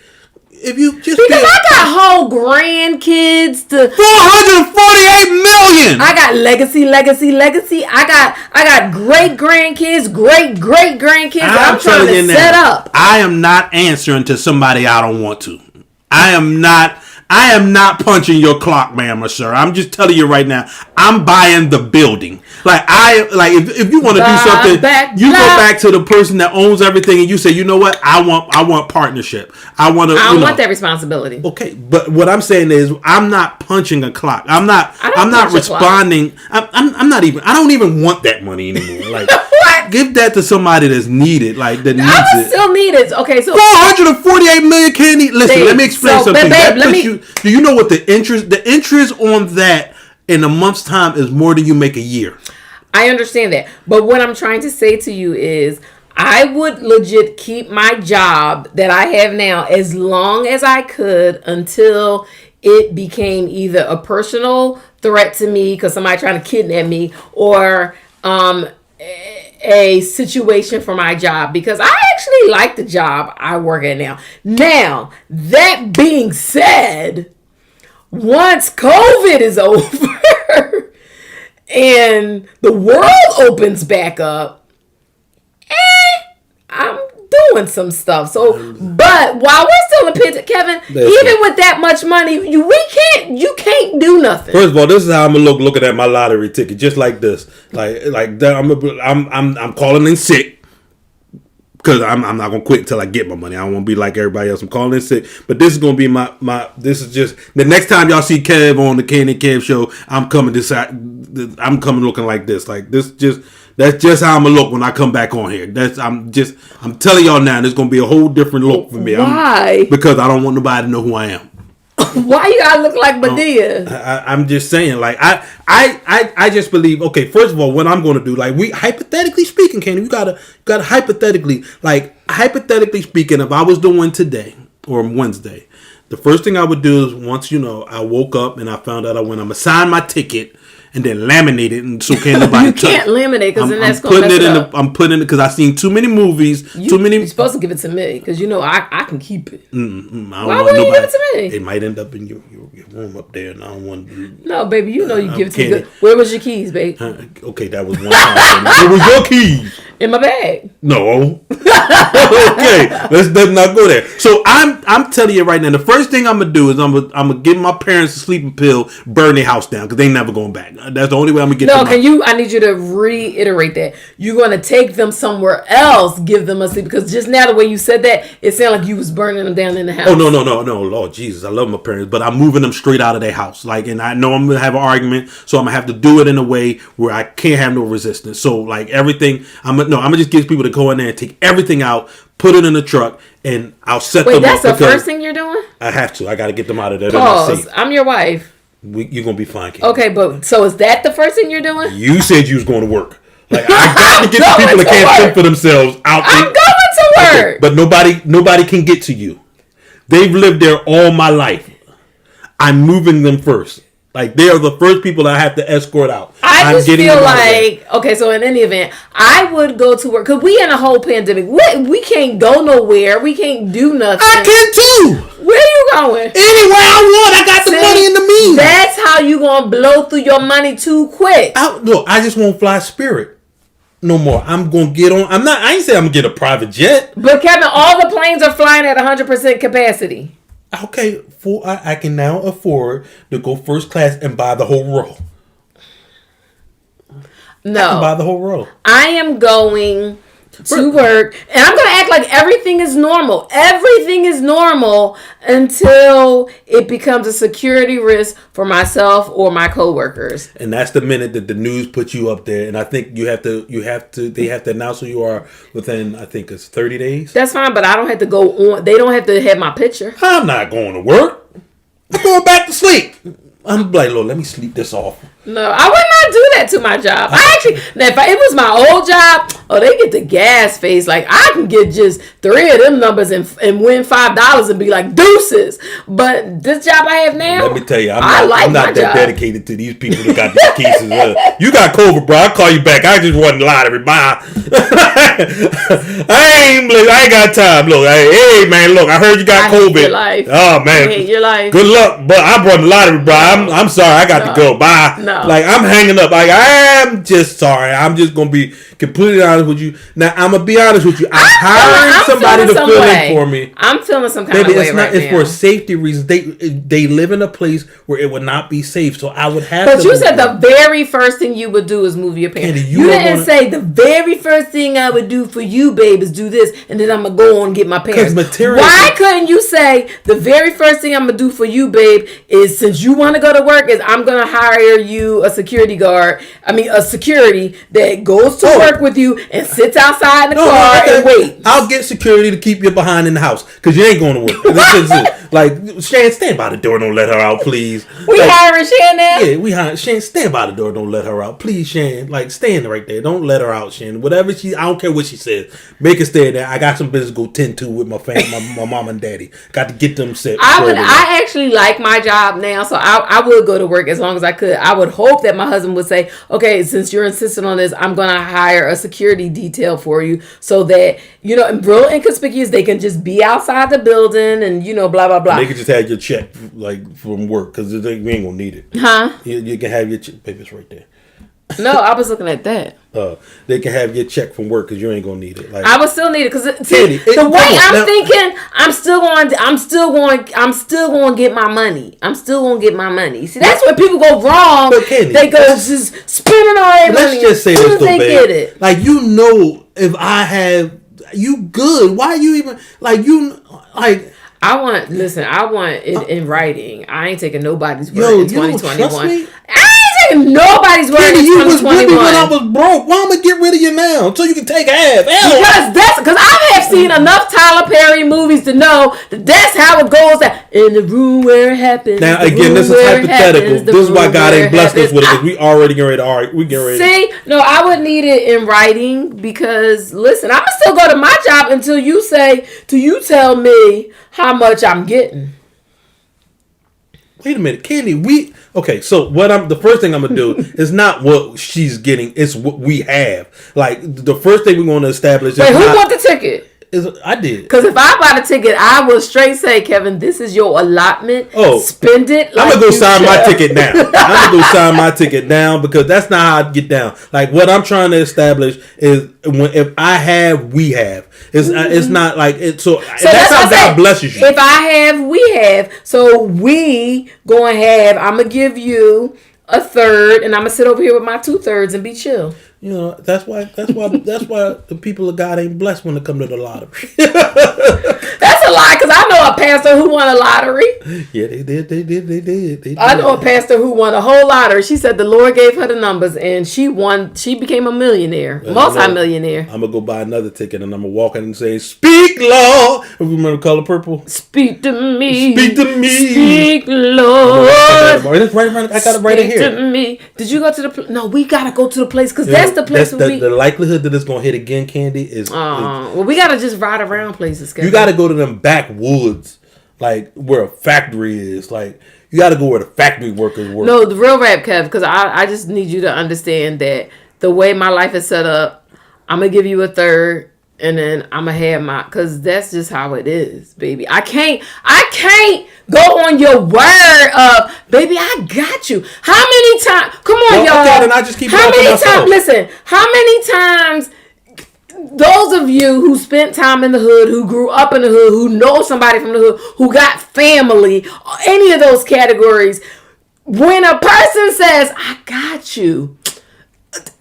Speaker 2: If you just
Speaker 3: Because I got whole grandkids to
Speaker 2: 448 million.
Speaker 3: I got legacy. I got great grandkids, great grandkids. I'm trying to set up.
Speaker 2: I am not answering to somebody I don't want to. I am not punching your clock, ma'am or sir. I'm just telling you right now. I'm buying the building. If you want to do something, you go back to the person that owns everything, and you say, you know what? I want partnership. I don't
Speaker 3: want that responsibility.
Speaker 2: Okay, but what I'm saying is, I'm not punching a clock. I'm not responding. I'm not even. I don't even want that money anymore. Like, give that to somebody that's needed. Like that needs
Speaker 3: I
Speaker 2: it.
Speaker 3: still need it. Okay, so
Speaker 2: 448 million can't eat. Listen,
Speaker 3: babe,
Speaker 2: let me explain
Speaker 3: so,
Speaker 2: something.
Speaker 3: Babe,
Speaker 2: do you know what the interest on that in a month's time is more than you make a year?
Speaker 3: I understand that. But what I'm trying to say to you is I would legit keep my job that I have now as long as I could until it became either a personal threat to me because somebody trying to kidnap me or a situation for my job, because I actually like the job I work at now. Now, that being said, once COVID is over and the world opens back up, I'm doing some stuff. So, but while we're still in pit, Kevin, even with that much money, you can't do nothing.
Speaker 2: First of all, this is how I'm gonna looking at my lottery ticket, just like this, like that. I'm calling in sick because I'm not gonna quit until I get my money. I don't want to be like everybody else. I'm calling in sick, but this is gonna be my. This is just the next time y'all see Kev on the Kane and Kev show. I'm coming looking like this, That's just how I'm gonna look when I come back on here. I'm telling y'all now, there's gonna be a whole different look for me.
Speaker 3: Why?
Speaker 2: Because I don't want nobody to know who I am.
Speaker 3: Why you gotta look like Madea?
Speaker 2: I'm just saying, like I just believe. Okay, first of all, what I'm gonna do, like we hypothetically speaking, Kenny, you gotta hypothetically speaking, if I was doing today or Wednesday, the first thing I would do is once I woke up and I found out I'm gonna sign my ticket. And then laminate it, and so can't nobody touch it.
Speaker 3: You can't laminate because then that's going to mess it up.
Speaker 2: I'm putting it because I've seen too many movies.
Speaker 3: You're supposed to give it to me because I can keep it.
Speaker 2: Why
Speaker 3: would you give it to me?
Speaker 2: It might end up in your room up there, and I don't want to.
Speaker 3: No, baby, you give it to me. Where was your keys, babe?
Speaker 2: Okay, that was one time. Where was your keys?
Speaker 3: In my bag.
Speaker 2: No. Okay, let's not go there. So I'm telling you right now, the first thing I'm gonna do is I'm gonna give my parents a sleeping pill, burn their house down because they never going back. That's the only way I'm gonna get.
Speaker 3: No, I need you to reiterate that. You're gonna take them somewhere else, give them a sleep, because just now the way you said that, it sounded like you was burning them down in the house.
Speaker 2: Oh no, Lord Jesus, I love my parents, but I'm moving them straight out of their house. Like, and I know I'm gonna have an argument, so I'm gonna have to do it in a way where I can't have no resistance. So like everything, I'm gonna just get people to go in there and take everything out, put it in the truck, and I'll set them up. Wait,
Speaker 3: that's the first thing you're doing?
Speaker 2: I have to. I got to get them out of there.
Speaker 3: Pause. I'm your wife.
Speaker 2: You're gonna be fine, Kate.
Speaker 3: Okay, but so is that the first thing you're doing?
Speaker 2: You said you was going to work. Like, I got to get the people that can't think for themselves out.
Speaker 3: I'm going to work.
Speaker 2: Okay, but nobody can get to you. They've lived there all my life. I'm moving them first. Like, they are the first people that I have to escort out.
Speaker 3: I just feel like, okay, so in any event, I would go to work. Because we in a whole pandemic. We can't go nowhere. We can't do nothing.
Speaker 2: I can too.
Speaker 3: Where you going?
Speaker 2: Anywhere I want. I got the money in the means.
Speaker 3: That's how you going to blow through your money too quick.
Speaker 2: Look, I just won't fly Spirit no more. I'm going to get on. I ain't saying I'm going to get a private jet.
Speaker 3: But Kevin, all the planes are flying at 100% capacity.
Speaker 2: Okay, I can now afford to go first class and buy the whole row.
Speaker 3: No.
Speaker 2: I can buy the whole row.
Speaker 3: I am going to work, and I'm going to act like everything is normal. Everything is normal until it becomes a security risk for myself or my coworkers.
Speaker 2: And that's the minute that the news puts you up there. And I think they have to announce who you are within, I think it's 30 days.
Speaker 3: That's fine, but I don't have to go on. They don't have to have my picture.
Speaker 2: I'm not going to work. I'm going back to sleep. I'm like, Lord, let me sleep this off.
Speaker 3: No, I would not do that to my job. I actually, now if it was my old job, they get the gas face. Like, I can get just 3 of them numbers and win $5 and be like, deuces. But this job I have now,
Speaker 4: let me tell you,
Speaker 3: I'm
Speaker 4: not that
Speaker 3: job.
Speaker 4: dedicated to these people that got these cases. You got COVID, bro. I'll call you back. I just wasn't lottery. Bye. I ain't got time. Look, hey, man, look, I heard you got COVID.
Speaker 3: Hate your life.
Speaker 4: Oh, man.
Speaker 3: I hate your life.
Speaker 4: Good luck. But I brought the lottery, bro. I'm sorry. I got to go. Bye.
Speaker 3: No.
Speaker 4: Like, I'm hanging up. Like, I'm just sorry. I'm just going to be completely honest with you. Now, I'm going to be honest with you. I'm hiring somebody to fill in for me.
Speaker 3: I'm feeling some kind of way right now.
Speaker 4: It's for safety reasons. They live in a place where it would not be safe. So I would have
Speaker 3: But
Speaker 4: to.
Speaker 3: you said the very first thing you would do is move your pants.
Speaker 4: Candy,
Speaker 3: you didn't say the very first thing I would do for you, babe, is do this, and then I'm going to go on and get my pants. Why couldn't you say the very first thing I'm going to do for you, babe, is since you want to go to work, is I'm going to hire you a security that goes to work with you and sits outside in the car and waits.
Speaker 4: I'll get security to keep you behind in the house because you ain't going to work. Like, Shan, stand by the door. Don't let her out, please.
Speaker 3: We hiring Shan now?
Speaker 4: Yeah, we hiring Shan. Stand by the door. Don't let her out, please, Shan. Like, stand right there. Don't let her out, Shan. Whatever I don't care what she says. Make her stay there. I got some business to go tend to with my family, my mom and daddy. Got to get them set.
Speaker 3: I actually like my job now, so I would go to work as long as I could. I would hope that my husband would say, okay, since you're insisting on this, I'm going to hire a security detail for you so that, real inconspicuous, they can just be outside the building and, blah, blah, blah.
Speaker 4: They can just have your check, like, from work because we ain't going to need it.
Speaker 3: Huh?
Speaker 4: You can have your check. Papers right there.
Speaker 3: No, I was looking at that.
Speaker 4: They can have your check from work because you ain't gonna need it. Like,
Speaker 3: I would still need it because the way
Speaker 4: I'm
Speaker 3: thinking, I'm still going to get my money. I'm still going to get my money. See, that's where people go wrong.
Speaker 4: Candy,
Speaker 3: they go just spending all their money.
Speaker 4: Let's just say this though,
Speaker 3: they get it.
Speaker 4: Like, if I have you good, why you even like?
Speaker 3: I want it in writing. I ain't taking nobody's word in 2021. Nobody's word in 2021.
Speaker 4: You was with me when I was broke. Why am I get rid of you now so you can take half?
Speaker 3: Because I have seen enough Tyler Perry movies to know that's how it goes. That in the room where it happens.
Speaker 4: Now again, this is hypothetical. This is why God ain't blessed us with it because we already get ready. All right, we get ready.
Speaker 3: See, no, I would need it in writing because listen, I'm gonna still go to my job until you tell me how much I'm getting.
Speaker 4: Wait a minute, Candy. Okay, so the first thing I'm gonna do is not what she's getting; it's what we have. Like the first thing we're gonna establish.
Speaker 3: Wait, who bought the ticket?
Speaker 4: I did.
Speaker 3: Because if I buy the ticket, I will straight say, Kevin, this is your allotment. Oh, spend it.
Speaker 4: I'm gonna go sign my ticket now. I'm gonna go sign my ticket down because that's not how I get down. Like what I'm trying to establish is if I have, we have. It's not like it. So that's how God blesses you.
Speaker 3: If I have, we have. So we going to have. I'm gonna give you a third, and I'm gonna sit over here with my 2/3 and be chill.
Speaker 4: That's why the people of God ain't blessed when it comes to the lottery.
Speaker 3: That's a lie, because I know a pastor who won a lottery.
Speaker 4: Yeah, they did.
Speaker 3: I know a pastor who won a whole lottery. She said the Lord gave her the numbers, and she won. She became a millionaire, multi-millionaire.
Speaker 4: I'm gonna go buy another ticket, and I'm gonna walk in and say, "Speak, Lord." Remember Color Purple?
Speaker 3: Speak to me.
Speaker 4: Speak to me.
Speaker 3: Speak, Lord.
Speaker 4: I got it right in here.
Speaker 3: Speak to me. Did you go to the? No, we gotta go to the place because that's the place.
Speaker 4: The likelihood that it's gonna hit again, Candy, is.
Speaker 3: Well, we gotta just ride around places.
Speaker 4: You gotta go to them backwoods, like where a factory is. Like you gotta go where the factory workers work.
Speaker 3: No, the real rap, Kev, because I just need you to understand that the way my life is set up, I'm gonna give you a third. And then I'm gonna have cause that's just how it is, baby. I can't go on your word of, baby, I got you. How many times? Come on, y'all.
Speaker 4: Okay, then I just keep
Speaker 3: how many times? Listen, how many times? Those of you who spent time in the hood, who grew up in the hood, who know somebody from the hood, who got family, any of those categories, when a person says, "I got you,"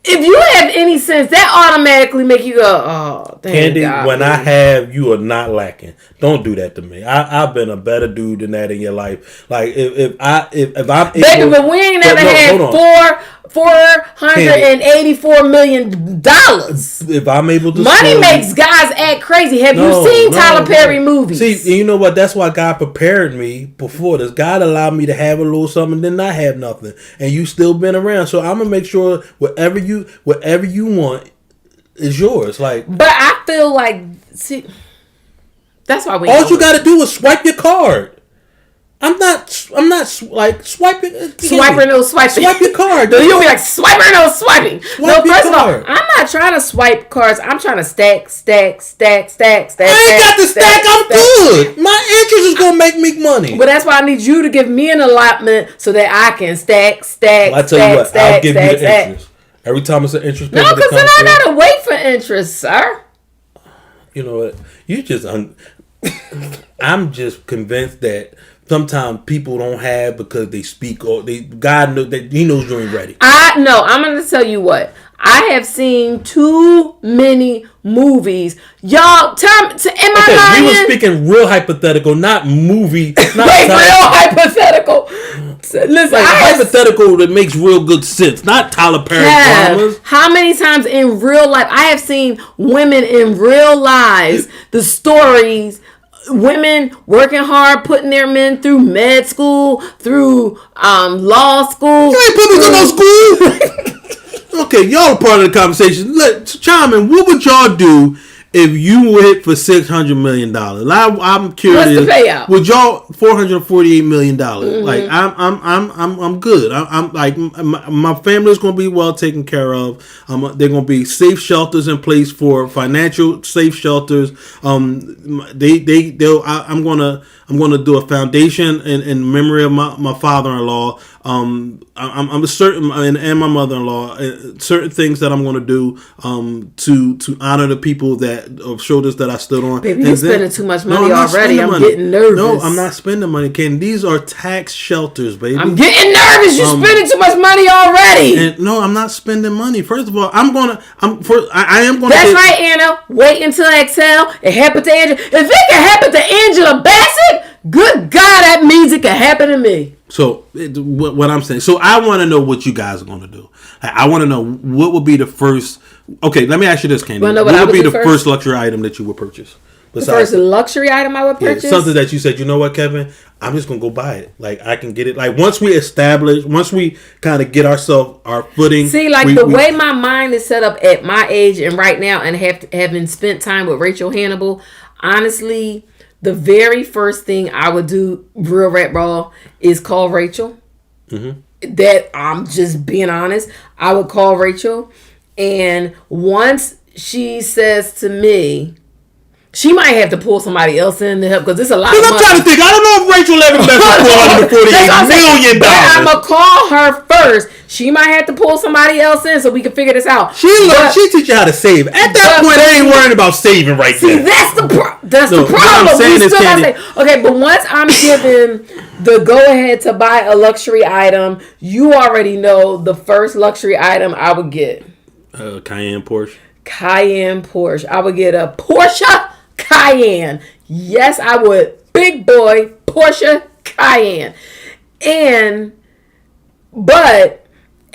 Speaker 3: if you have any sense, that automatically make you go, "Oh, thank
Speaker 4: Candy,
Speaker 3: God,
Speaker 4: when
Speaker 3: baby.
Speaker 4: I have, you are not lacking. Don't do that to me. I've been a better dude than that in your life. Like if I'm
Speaker 3: Baby, but we ain't never had $484 million.
Speaker 4: If I'm able to,
Speaker 3: Money makes guys act crazy. Have you seen Tyler Perry movies?
Speaker 4: See, you know what? That's why God prepared me before this. God allowed me to have a little something, then not have nothing, and you still been around. So I'm gonna make sure whatever you want is yours. Like,
Speaker 3: but I feel like, see, that's why we.
Speaker 4: All you got to do is swipe your card. I'm not like swiping.
Speaker 3: Swiping, no swiping.
Speaker 4: Swipe your card.
Speaker 3: You'll be like, swiper, no swiping.
Speaker 4: Swipe
Speaker 3: no, first of all,
Speaker 4: card.
Speaker 3: I'm not trying to swipe cards. I'm trying to stack.
Speaker 4: I ain't got to stack. I'm good. My interest is going to make me money.
Speaker 3: But that's why I need you to give me an allotment so that I can stack.
Speaker 4: Well, I tell you what, I'll give you the interest. Every time it's an interest payment.
Speaker 3: No, because then I got to wait for interest, sir.
Speaker 4: You know what? You just... I'm just convinced that sometimes people don't have because they speak or God knows that He knows you ain't ready.
Speaker 3: I'm going to tell you what. I have seen too many movies. Y'all, am I lying?
Speaker 4: We were speaking real hypothetical, not movie. Not
Speaker 3: real hypothetical. Listen,
Speaker 4: like hypothetical that makes real good sense, not Tyler Perry dramas.
Speaker 3: How many times in real life I have seen women in real lives, the stories, women working hard, putting their men through med school, through law school.
Speaker 4: You ain't put me through no school. Okay, y'all are part of the conversation. Let's chime in. What would y'all do if you hit for $600 million? I'm curious.
Speaker 3: What's the payout?
Speaker 4: Would y'all $448 million? Mm-hmm. Like I'm good. I'm like my family's gonna be well taken care of. They're gonna be safe shelters in place for financial safe shelters. I'm gonna do a foundation in memory of my father-in-law. I'm certain, and my mother-in-law, certain things that I'm going to do to honor the people that shoulders that I stood on.
Speaker 3: Baby, you're spending too much money already. I'm getting nervous.
Speaker 4: No, I'm not spending money, Ken. These are tax shelters, baby.
Speaker 3: I'm getting nervous. You're spending too much money already.
Speaker 4: And no, I'm not spending money. First of all, I am going to.
Speaker 3: That's right, Anna. Wait until I exhale. It happened to Angela. If it can happen to Angela Bassett, good God, that means it can happen to me.
Speaker 4: So what I'm saying. So I want to know what you guys are going to do. I want to know what would be the first. Okay, let me ask you this, Candy. What would be the first luxury item that you would purchase?
Speaker 3: The first luxury item I would purchase?
Speaker 4: Something that you said, you know what, Kevin? I'm just going to go buy it. Like, I can get it. Like, once we kind of get our footing.
Speaker 3: See, like, the way my mind is set up at my age and right now and having spent time with Rachel Hannibal, honestly, the very first thing I would do, real rap raw, is call Rachel. Mm-hmm. That I'm just being honest. I would call Rachel. And once she says to me, she might have to pull somebody else in to help because it's a lot of money.
Speaker 4: I'm trying to think. I don't know if Rachel ever invested $448 million.
Speaker 3: But I'm going to call her first. She might have to pull somebody else in so we can figure this out.
Speaker 4: She teach you how to save. At that point, I ain't worrying about saving right now.
Speaker 3: See, that's the problem.
Speaker 4: I'm saying is,
Speaker 3: okay, but once I'm given the go-ahead to buy a luxury item, you already know the first luxury item I would get.
Speaker 4: Cayenne Porsche.
Speaker 3: I would get a Porsche Cayenne. Yes, I would. Big boy Porsche Cayenne. But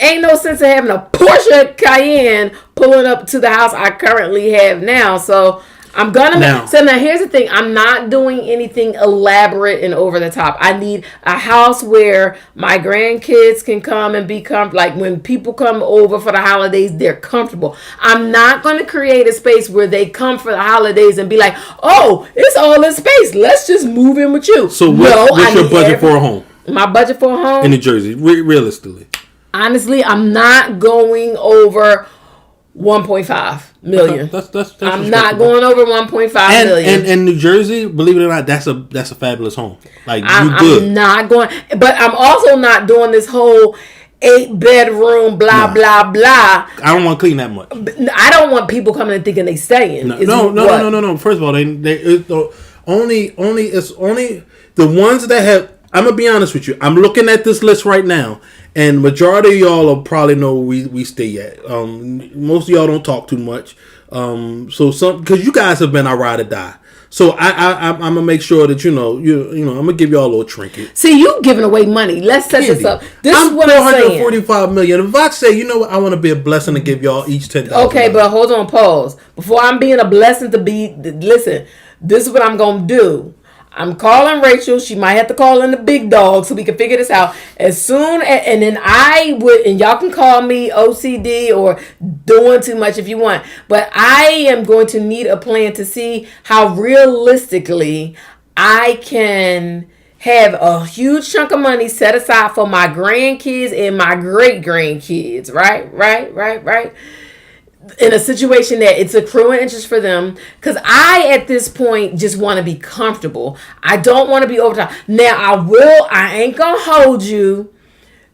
Speaker 3: ain't no sense of having a Porsche Cayenne pulling up to the house I currently have now. So I'm gonna. Now here's the thing. I'm not doing anything elaborate and over the top. I need a house where my grandkids can come and be comfortable. Like when people come over for the holidays, they're comfortable. I'm not going to create a space where they come for the holidays and be like, "Oh, it's all in space. Let's just move in with you."
Speaker 4: So what's your budget for a home?
Speaker 3: My budget for a home
Speaker 4: in New Jersey, realistically.
Speaker 3: Honestly, I'm not going over 1.5 million.
Speaker 4: That's
Speaker 3: I'm not going over 1.5 million.
Speaker 4: And New Jersey, believe it or not, that's a fabulous home. Like
Speaker 3: I'm not going, but I'm also not doing this whole 8-bedroom blah blah blah.
Speaker 4: I don't want to clean that much.
Speaker 3: I don't want people coming and thinking they staying.
Speaker 4: No. First of all, it's only the ones that have. I'm gonna be honest with you. I'm looking at this list right now, and majority of y'all will probably know where we stay at. Most of y'all don't talk too much. So some because you guys have been our ride or die. So I'm gonna make sure that you know I'm gonna give y'all a little trinket.
Speaker 3: See, you giving away money. Let's set this up. This is what I'm saying.
Speaker 4: 445 million. If I say, you know what, I want to be a blessing to give y'all each $10,000.
Speaker 3: Okay, but hold on, pause. Before I'm being a blessing to be, listen, this is what I'm going to do. I'm calling Rachel. She might have to call in the big dog so we can figure this out. As soon as, and then I would, and y'all can call me OCD or doing too much if you want. But I am going to need a plan to see how realistically I can have a huge chunk of money set aside for my grandkids and my great grandkids. Right. In a situation that it's accruing interest for them, because I at this point just want to be comfortable. I don't want to be overtime. Now I ain't gonna hold you,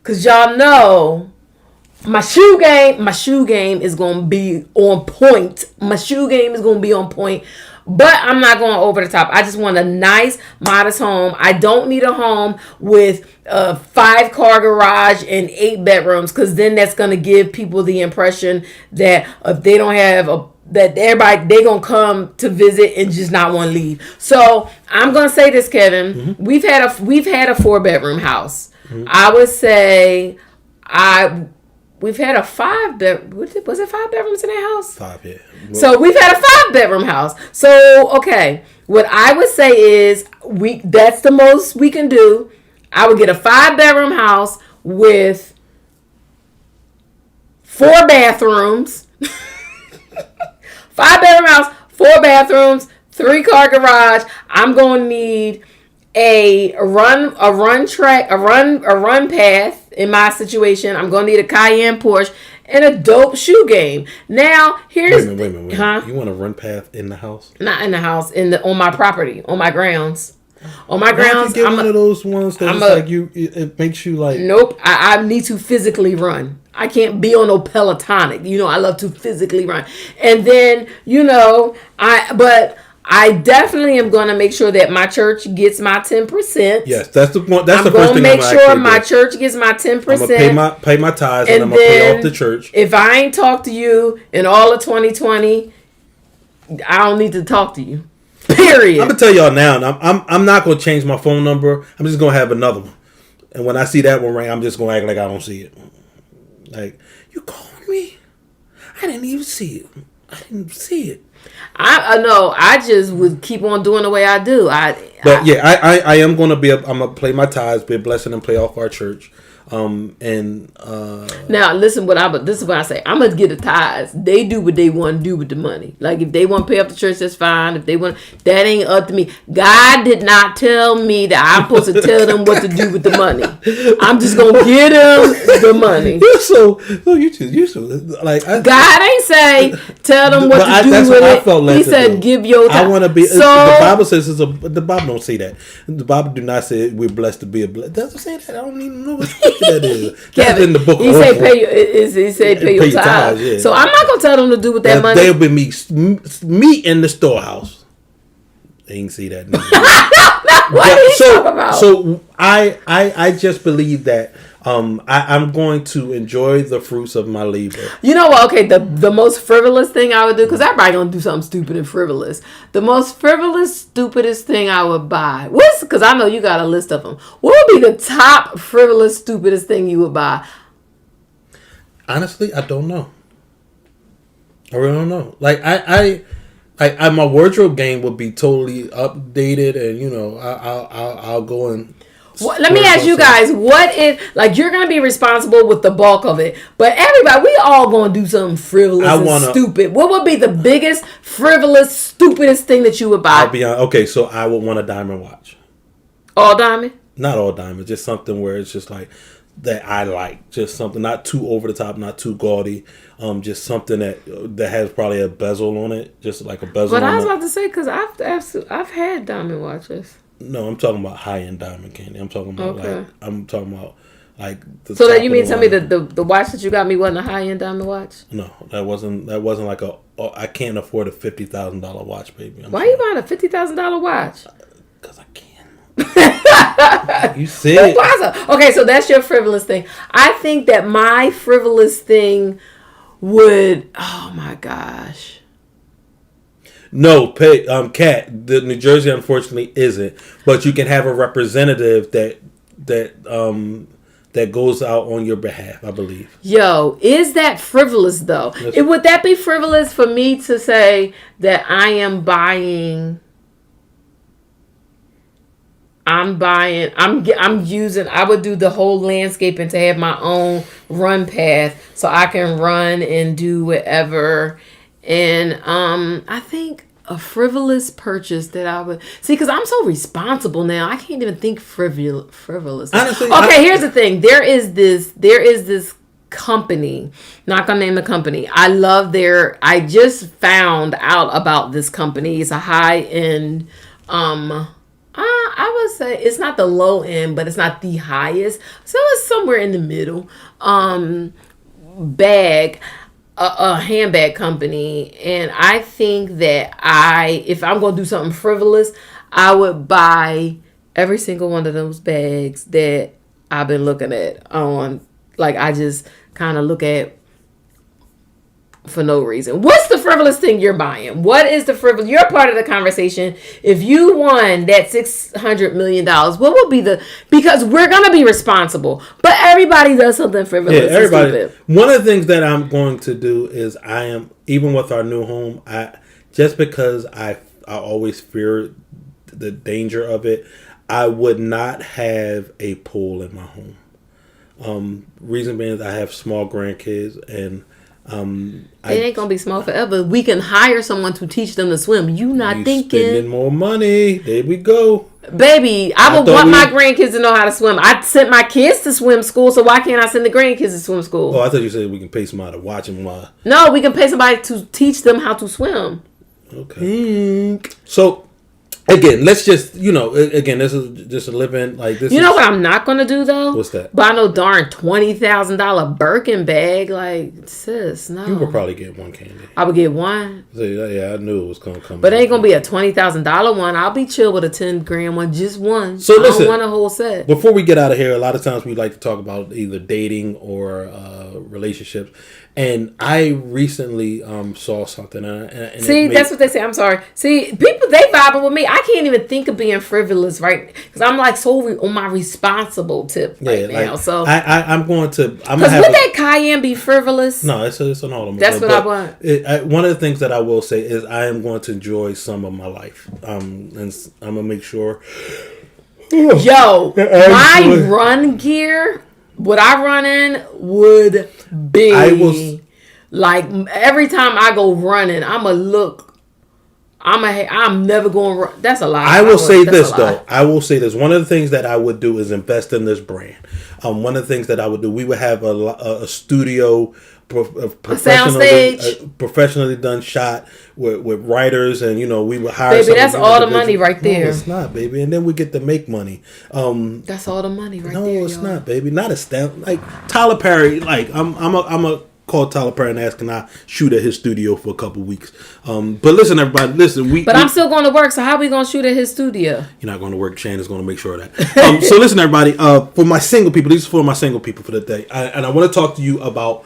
Speaker 3: because y'all know my shoe game is gonna be on point. But I'm not going over the top. I just want a nice, modest home. I don't need a home with a 5-car garage and 8 bedrooms, because then that's going to give people the impression that if they don't have that everybody, they going to come to visit and just not want to leave. So I'm going to say this, Kevin. Mm-hmm. We've had a 4-bedroom house. Mm-hmm. I would say we've had a 5-bedroom. Was it 5 bedrooms in that house?
Speaker 4: 5, yeah.
Speaker 3: So we've had a 5-bedroom house. So, okay. What I would say is that's the most we can do. I would get a 5-bedroom house with 4 bathrooms. 5-bedroom house, 4 bathrooms, 3-car garage. I'm going to need a run path. In my situation, I'm going to need a Cayenne Porsche and a dope shoe game. Now, here's...
Speaker 4: Wait a minute. Huh? You want a run path in the house?
Speaker 3: Not in the house, on my property, on my grounds. On my grounds,
Speaker 4: I'm one of those ones that it makes you like...
Speaker 3: Nope, I need to physically run. I can't be on no Pelotonic. I love to physically run. And then, I definitely am going to make sure that my church gets my 10%.
Speaker 4: Yes, that's the point. That's the first thing I'm going to
Speaker 3: make sure my church gets my 10%. I'm
Speaker 4: going to pay my tithes, and I'm going to pay off the church.
Speaker 3: If I ain't talked to you in all of 2020, I don't need to talk to you. Period.
Speaker 4: I'm going to tell y'all now, I'm not going to change my phone number. I'm just going to have another one. And when I see that one ring, I'm just going to act like I don't see it. Like, you called me? I didn't even see it. I didn't see it.
Speaker 3: I know. I just would keep on doing the way I do. I
Speaker 4: am going to I'm going to play my tithes, be a blessing, and play off our church. Now
Speaker 3: listen, this is what I say. I'm gonna get the tithes. They do what they want to do with the money. Like if they want to pay up the church, that's fine. If they want, that ain't up to me. God did not tell me that I'm supposed to tell them what to do with the money. I'm just gonna give them the money. God ain't say tell them what to do with it. He said give your tithes.
Speaker 4: I want to be. So the Bible says the Bible don't say that. The Bible do not say we're blessed to be a blessed. Doesn't say that. I don't even know what that is. That's in the book.
Speaker 3: He say pay your tithes. Yeah. So I'm not gonna tell them to do with that money.
Speaker 4: They'll be meat in the storehouse. They ain't see that.
Speaker 3: What are you talking about?
Speaker 4: So I just believe that I'm going to enjoy the fruits of my labor.
Speaker 3: You know what? Okay, the most frivolous thing I would do, because everybody gonna do something stupid and frivolous. The most frivolous, stupidest thing I would buy. Because I know you got a list of them. What would be the top frivolous, stupidest thing you would buy?
Speaker 4: Honestly, I don't know. I really don't know. Like I my wardrobe game would be totally updated, and I'll go and.
Speaker 3: Well, let me ask you guys, what if, like, you're going to be responsible with the bulk of it, but everybody, we all going to do something frivolous and stupid. What would be the biggest, frivolous, stupidest thing that you would buy?
Speaker 4: I'll be honest. Okay, so I would want a diamond watch.
Speaker 3: All diamond?
Speaker 4: Not all diamond, just something where it's just like, that I like. Just something not too over the top, not too gaudy. Just something that has probably a bezel on it, just like a bezel.
Speaker 3: But I was about to say, because I've had diamond watches.
Speaker 4: No, I'm talking about high-end diamond candy. I'm talking about
Speaker 3: So that you mean tell me the watch that you got me wasn't a high-end diamond watch?
Speaker 4: No, that wasn't like I can't afford a $50,000 watch, baby.
Speaker 3: Why are you buying a $50,000 watch?
Speaker 4: Because I can. You said.
Speaker 3: Okay, so that's your frivolous thing. I think that my frivolous thing would. Oh my gosh.
Speaker 4: No, Cat. The New Jersey unfortunately isn't, but you can have a representative that goes out on your behalf, I believe.
Speaker 3: Yo, is that frivolous though? Would that be frivolous for me to say that I'm using, I would do the whole landscaping to have my own run path so I can run and do whatever. And I think a frivolous purchase that I would see, because I'm so responsible now, I can't even think frivolous.
Speaker 4: Honestly,
Speaker 3: here's the thing. There is this company, not gonna name the company. I just found out about this company. It's a high end, I would say it's not the low end, but it's not the highest. So it's somewhere in the middle. Bag, a handbag company. And I think that if I'm going to do something frivolous, I would buy every single one of those bags that I've been looking at on. Like, I just kind of look at for no reason. What's the frivolous thing you're buying? What is the frivolous? You're part of the conversation. If you won that $600 million, what would be because we're going to be responsible, but everybody does something frivolous.
Speaker 4: Yeah, everybody. One of the things that I'm going to do is even with our new home, just because I always fear the danger of it, I would not have a pool in my home. Reason being is I have small grandkids and it ain't
Speaker 3: gonna be small forever. We can hire someone to teach them to swim. You thinking
Speaker 4: spending more money? There we go,
Speaker 3: baby. I would want my grandkids to know how to swim. I sent my kids to swim school, so why can't I send the grandkids to swim school?
Speaker 4: Oh, I thought you said we can pay somebody to watch them.
Speaker 3: No, we can pay somebody to teach them how to swim.
Speaker 4: Okay. So again, let's just this is just a living like this.
Speaker 3: You know what I'm not gonna do though?
Speaker 4: What's that?
Speaker 3: Buy no darn $20,000 Birkin bag. Like, sis, no.
Speaker 4: You would probably get one, Candy.
Speaker 3: I would get one.
Speaker 4: So, yeah, I knew it was gonna come.
Speaker 3: But it ain't gonna be a $20,000 one. I'll be chill with a $10,000 one, just one.
Speaker 4: So listen,
Speaker 3: I don't want a whole set.
Speaker 4: Before we get out of here, a lot of times we like to talk about either dating or relationships. And I recently saw something. And
Speaker 3: see, that's what they say. I'm sorry. See, people, they vibing with me. I can't even think of being frivolous, right? Because I'm like on my responsible tip right now. So
Speaker 4: I'm going to.
Speaker 3: Because would that Cayenne be frivolous?
Speaker 4: No, it's an automobile.
Speaker 3: That's what I want.
Speaker 4: One of the things that I will say is I am going to enjoy some of my life. And I'm gonna make sure.
Speaker 3: Yo, my run gear. What I run in would be like every time I go running, I'm never going to run. That's a lie.
Speaker 4: I will say this though. I will say this. One of the things that I would do is invest in this brand. One of the things that I would do, we would have a studio, professionally done shot with writers, and we would hire.
Speaker 3: Baby, that's all the money right there.
Speaker 4: No, it's not, baby. And then we get to make money.
Speaker 3: That's all the money right there.
Speaker 4: No, it's not, baby. Not a stamp. Like Tyler Perry. Like I'm a call Tyler Perry and ask, can I shoot at his studio for a couple weeks? But listen, everybody, But
Speaker 3: I'm still going to work, so how are we going to shoot at his studio?
Speaker 4: You're not going to work. Shannon's going to make sure of that. So listen, everybody, for my single people, these are for my single people for the day. And I want to talk to you about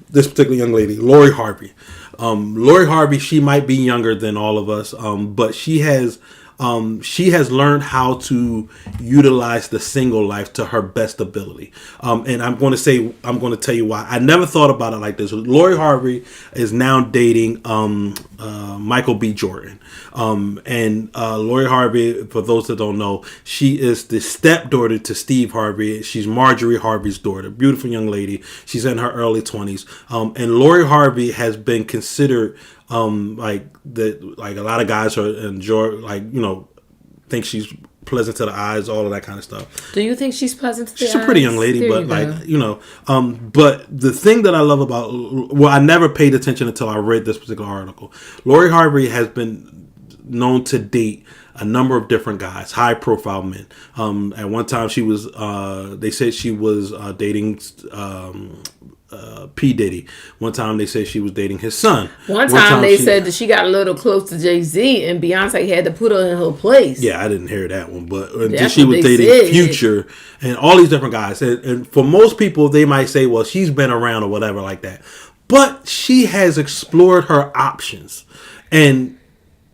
Speaker 4: this particular young lady, Lori Harvey. Lori Harvey, she might be younger than all of us, but she has learned how to utilize the single life to her best ability. And I'm going to tell you why. I never thought about it like this. Lori Harvey is now dating Michael B. Jordan. And Lori Harvey, for those that don't know, she is the stepdaughter to Steve Harvey. She's Marjorie Harvey's daughter. Beautiful young lady. She's in her early 20s. And Lori Harvey has been considered like a lot of guys think she's pleasant to the eyes, all of that kind of stuff.
Speaker 3: Do you think she's pleasant to the eyes?
Speaker 4: She's a pretty young lady, but but the thing that I love about, I never paid attention until I read this particular article. Lori Harvey has been known to date a number of different guys, high profile men. At one time she was, they said she was dating P. Diddy. One time they said she was dating his son.
Speaker 3: One time they said that she got a little close to Jay-Z and Beyonce had to put her in her place.
Speaker 4: Yeah, I didn't hear that one, but she was dating Future and all these different guys. And for most people, they might say, well, she's been around or whatever like that. But she has explored her options. And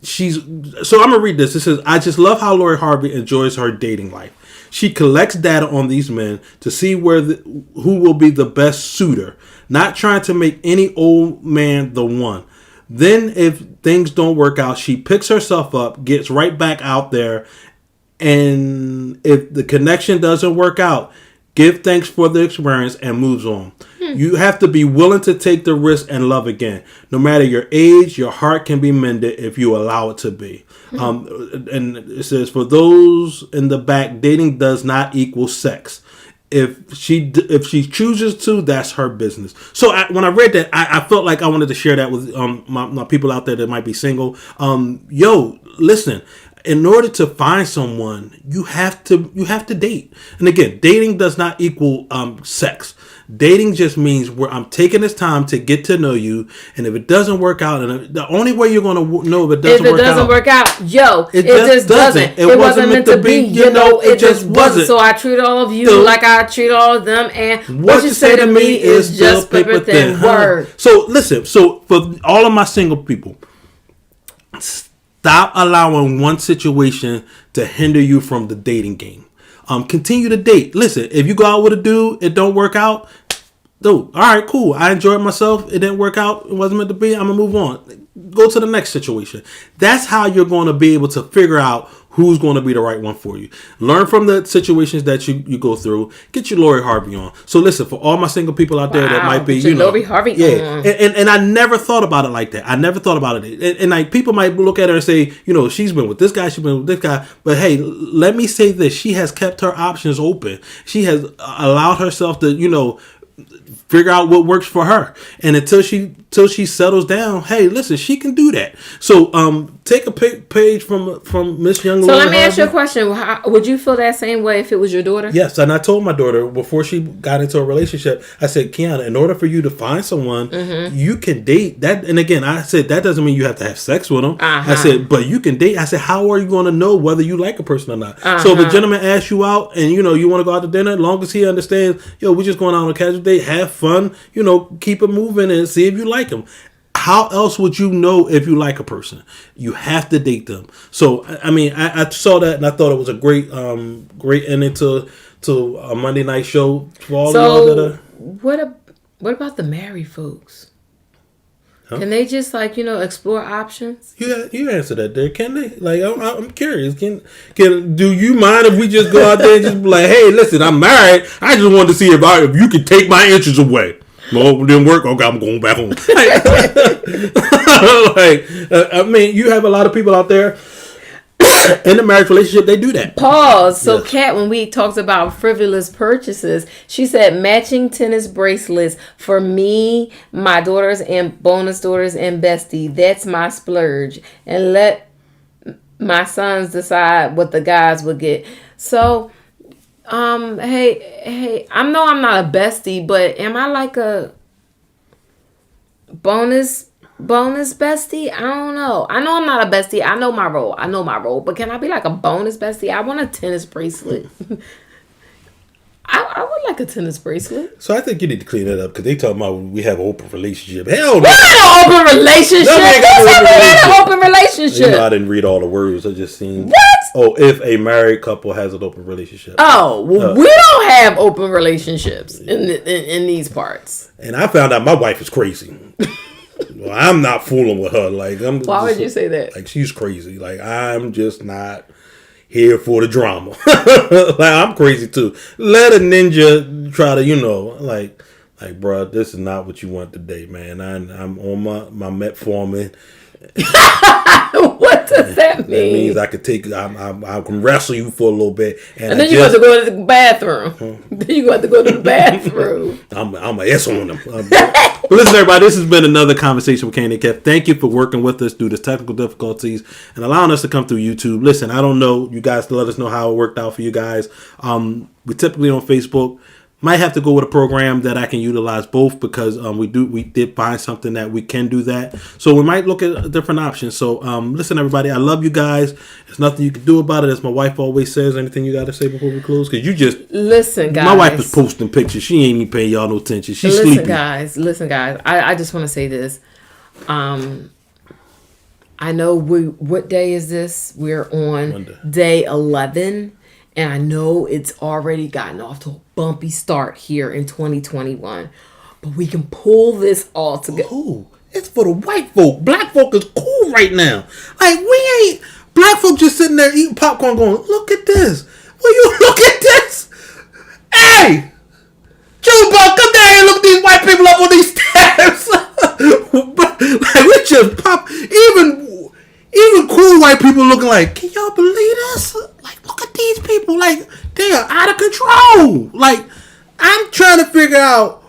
Speaker 4: So I'm gonna read this. It says, I just love how Lori Harvey enjoys her dating life. She collects data on these men to see who will be the best suitor, not trying to make any old man the one. Then if things don't work out, she picks herself up, gets right back out there, and if the connection doesn't work out, give thanks for the experience and moves on. You have to be willing to take the risk and love again. No matter your age, your heart can be mended if you allow it to be. And it says, for those in the back, dating does not equal sex. If she chooses to, that's her business. So when I read that, I felt like I wanted to share that with my people out there that might be single. Listen. In order to find someone, you have to date. And again, dating does not equal sex. Dating just means where I'm taking this time to get to know you, and if it doesn't work out, and the only way you're going to know if it doesn't work out,
Speaker 3: it just doesn't. It wasn't meant to be. It just wasn't. So I treat all of you like I treat all of them, and what you say to me is just paper thin word.
Speaker 4: So listen. So for all of my single people, stop allowing one situation to hinder you from the dating game. Continue to date. Listen, if you go out with a dude, it don't work out, dude, all right, cool. I enjoyed myself. It didn't work out. It wasn't meant to be. I'm going to move on. Go to the next situation. That's how you're going to be able to figure out who's going to be the right one for you. Learn from the situations that you go through. Get your Lori Harvey on. So listen, for all my single people out there that might be,
Speaker 3: Lori Harvey on.
Speaker 4: And I never thought about it like that. I never thought about it. And like people might look at her and say, she's been with this guy, she's been with this guy. But hey, let me say this. She has kept her options open. She has allowed herself to, figure out what works for her, and until she settles down, hey, listen, she can do that. So take a page from Miss Young.
Speaker 3: So let me ask you a question. Would you feel that same way if it was your daughter?
Speaker 4: Yes, and I told my daughter before she got into a relationship, I said, Kiana, in order for you to find someone, you can date that. And again, I said that doesn't mean you have to have sex with them. I said, but you can date. I said, how are you going to know whether you like a person or not? So if a gentleman asks you out and you want to go out to dinner, as long as he understands, we're just going out on a casual date, have fun, keep it moving and see if you like him. How else would you know if you like a person? You have to date them. So I mean, I saw that and I thought it was a great ending to a Monday night show for all of y'all that are.
Speaker 3: What about the married folks? Huh? Can they just explore options?
Speaker 4: You answer that there, can they? Like I'm curious. Can do you mind if we just go out there and just be like, hey, listen, I'm married. I just wanted to see if you could take my interest away. Well, it didn't work. Okay, I'm going back home. I mean, you have a lot of people out there in a marriage relationship, they do that.
Speaker 3: Pause. So, yes. Kat, when we talked about frivolous purchases, she said matching tennis bracelets for me, my daughters, and bonus daughters, and bestie. That's my splurge. And let my sons decide what the guys would get. So, hey, I'm not a bestie, but am I like a bonus bestie? I don't know. I know I'm not a bestie. I know my role. But can I be like a bonus bestie? I want a tennis bracelet. I would like a tennis bracelet.
Speaker 4: So I think you need to clean that up because they talking about we have an open relationship. Hell no.
Speaker 3: We're not an open relationship. An open relationship.
Speaker 4: I didn't read all the words. I just seen.
Speaker 3: What?
Speaker 4: Oh, if a married couple has an open relationship.
Speaker 3: Oh, well, we don't have open relationships in these parts.
Speaker 4: And I found out my wife is crazy. Well, I'm not fooling with her.
Speaker 3: Why would you say that?
Speaker 4: Like, she's crazy. Like, I'm just not here for the drama. I'm crazy too. Let a ninja try to, like, bro, this is not what you want today, man. I'm on my metformin.
Speaker 3: What does that mean? That
Speaker 4: means I could I can wrestle you for a little bit,
Speaker 3: and then you have to go to the bathroom. Then you have to go to the bathroom.
Speaker 4: I'm a S on them. But listen, everybody, this has been another conversation with Candy Kev. Thank you for working with us through the technical difficulties and allowing us to come through YouTube. Listen, I don't know, you guys let us know how it worked out for you guys. We typically on Facebook. Might have to go with a program that I can utilize both because we did find something that we can do that. So we might look at different options. So listen, everybody, I love you guys. There's nothing you can do about it. As my wife always says, anything you got to say before we close? Because you just
Speaker 3: listen, guys.
Speaker 4: My wife is posting pictures. She ain't even paying y'all no attention. She's sleeping.
Speaker 3: Listen, guys. I just want to say this. I know what day is this? We're on
Speaker 4: Monday.
Speaker 3: day 11, and I know it's already gotten off to a bumpy start here in 2021, but we can pull this all together.
Speaker 4: Ooh, it's for the white folk. Black folk is cool right now. Like, we ain't... Black folk just sitting there eating popcorn going, look at this. Will you look at this? Hey! Jubal, come down here and look these white people up on these stairs. Like, we just pop... Even cool white people looking like, can y'all believe this? Like, look at these people. Like, they are out of control. Like, I'm trying to figure out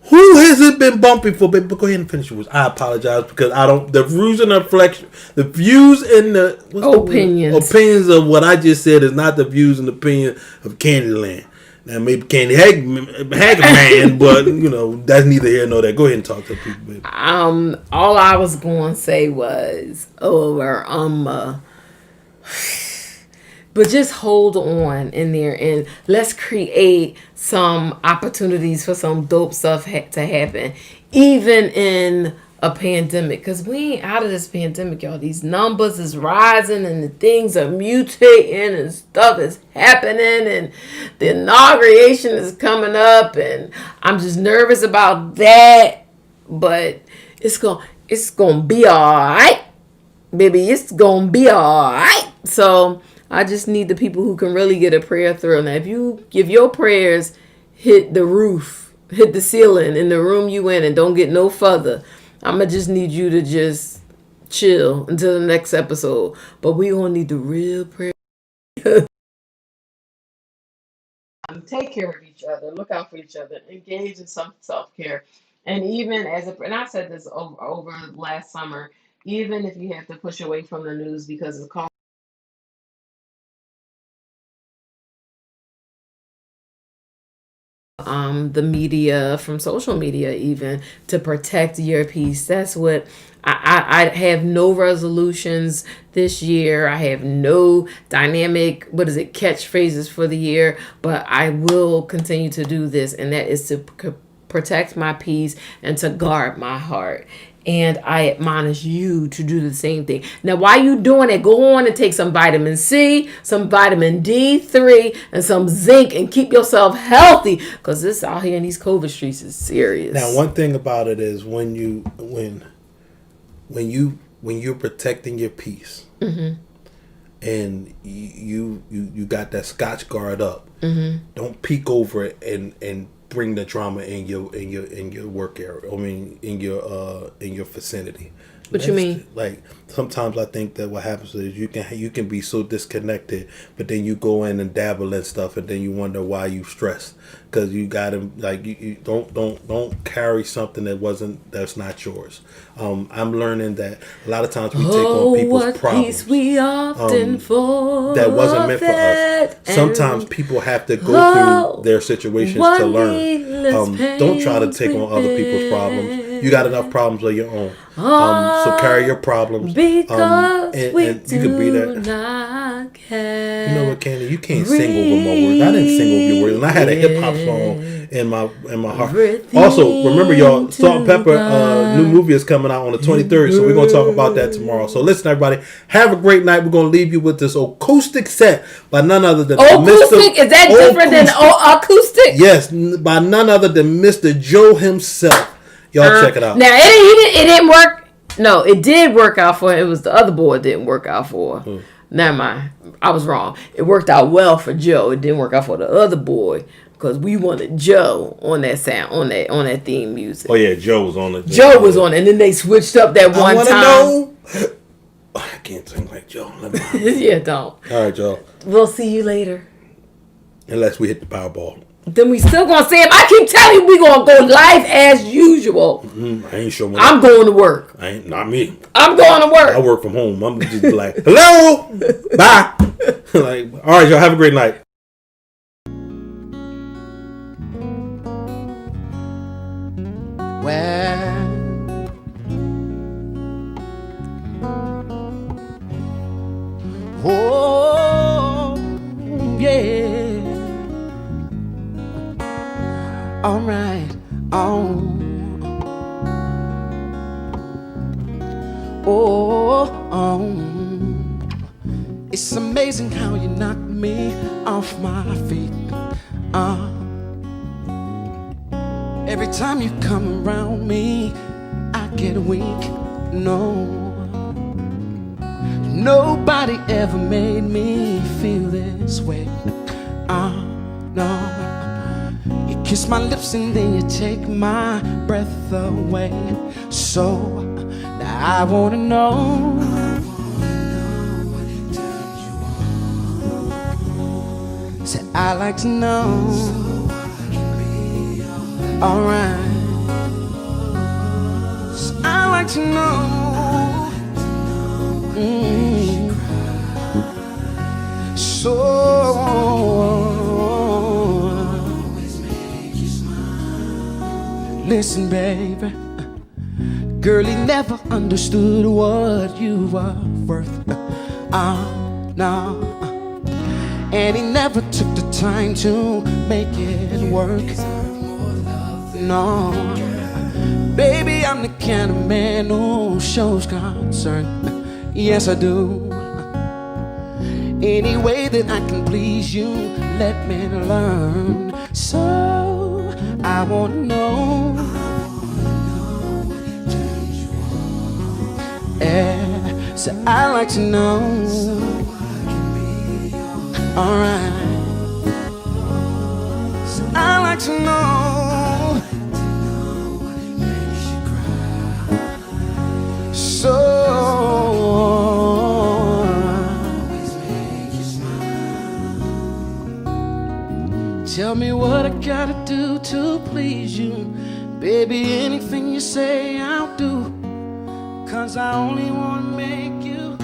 Speaker 4: who has it been bumpy for. But go ahead and finish yours. I apologize because I don't... The views and the views and the... Opinions of what I just said is not the views and opinion of Candyland. Now, maybe Candy Hagaman, but, you know, that's neither here nor there. Go ahead and talk to people, baby.
Speaker 3: All I was going to say was, but just hold on in there and let's create some opportunities for some dope stuff to happen, even in a pandemic, because we ain't out of this pandemic, y'all. These numbers is rising and the things are mutating and stuff is happening and the inauguration is coming up and I'm just nervous about that, but it's gonna be all right, baby. It's gonna be all right. So I just need the people who can really get a prayer through. Now, if your prayers hit the roof, hit the ceiling in the room you in and don't get no further, I'ma just need you to just chill until the next episode. But we gonna need the real prayer. Take care of each other. Look out for each other. Engage in some self-care. And even and I said this over last summer, even if you have to push away from the news because it's called the media, from social media, even to protect your peace. That's what I have no resolutions this year. I have no dynamic, catchphrases for the year, but I will continue to do this, and that is to protect my peace and to guard my heart. And I admonish you to do the same thing. Now, while you doing it, go on and take some vitamin C, some vitamin D3, and some zinc, and keep yourself healthy, because this out here in these COVID streets is serious.
Speaker 4: Now, one thing about it is when you're protecting your peace, mm-hmm. and you got that Scotch guard up, mm-hmm. don't peek over it and bring the drama in your work area. I mean, in your vicinity.
Speaker 3: What you mean?
Speaker 4: Like, sometimes I think that what happens is you can be so disconnected, but then you go in and dabble in stuff, and then you wonder why you stressed because you got to, like, you don't carry something that's not yours. I'm learning that a lot of times we take on people's problems.
Speaker 3: We often
Speaker 4: that wasn't meant for us. Sometimes people have to go through their situations to learn. Don't try to take on other people's problems. You got enough problems of your own. So carry your problems.
Speaker 3: Because
Speaker 4: and you can be that.
Speaker 3: Not care.
Speaker 4: You know what, Candy? You can't sing over my words. I didn't sing over your words, and I had a hip hop song in my heart. Also, remember, y'all, Salt and Pepper new movie is coming out on the 23rd, so we're gonna talk about that tomorrow. So listen, everybody, have a great night. We're gonna leave you with this acoustic set by none other than
Speaker 3: acoustic. Is that different than acoustic?
Speaker 4: Yes, by none other than Mr. Joe himself. Y'all check it out.
Speaker 3: Now it didn't work. No, it did work out for him. It was the other boy it didn't work out for. Never mind. I was wrong. It worked out well for Joe. It didn't work out for the other boy because we wanted Joe on that sound, on that theme music.
Speaker 4: Oh yeah, Joe was on it.
Speaker 3: Joe was on it, and then they switched up that one time.
Speaker 4: Know. I can't sing like Joe.
Speaker 3: Yeah, don't.
Speaker 4: All right, Joe.
Speaker 3: We'll see you later.
Speaker 4: Unless we hit the Powerball.
Speaker 3: Then we still gonna see him. I keep telling you, we gonna go live as usual.
Speaker 4: I ain't sure.
Speaker 3: I'm going to work.
Speaker 4: Not me.
Speaker 3: I'm going to work.
Speaker 4: I work from home. I'm just like, hello, bye. Like, all right, y'all have a great night.
Speaker 1: Oh, yeah. All right. It's amazing how you knock me off my feet. Every time you come around me, I get weak. No, nobody ever made me feel this way. No, you kiss my lips and then you take my breath away. So now I wanna know. Said I like to know. Alright. So I like to know. So listen, baby. Girlie never understood what you were worth. No. And he never took the time to make it work. No, baby, I'm the kind of man who shows concern. Yes, I do. Any way that I can please you, let me learn. So I wanna know. Yeah, so I like to know. Alright, so I like to know. So tell me what I gotta do to please you. Baby, anything you say I'll do. 'Cause I only wanna make you.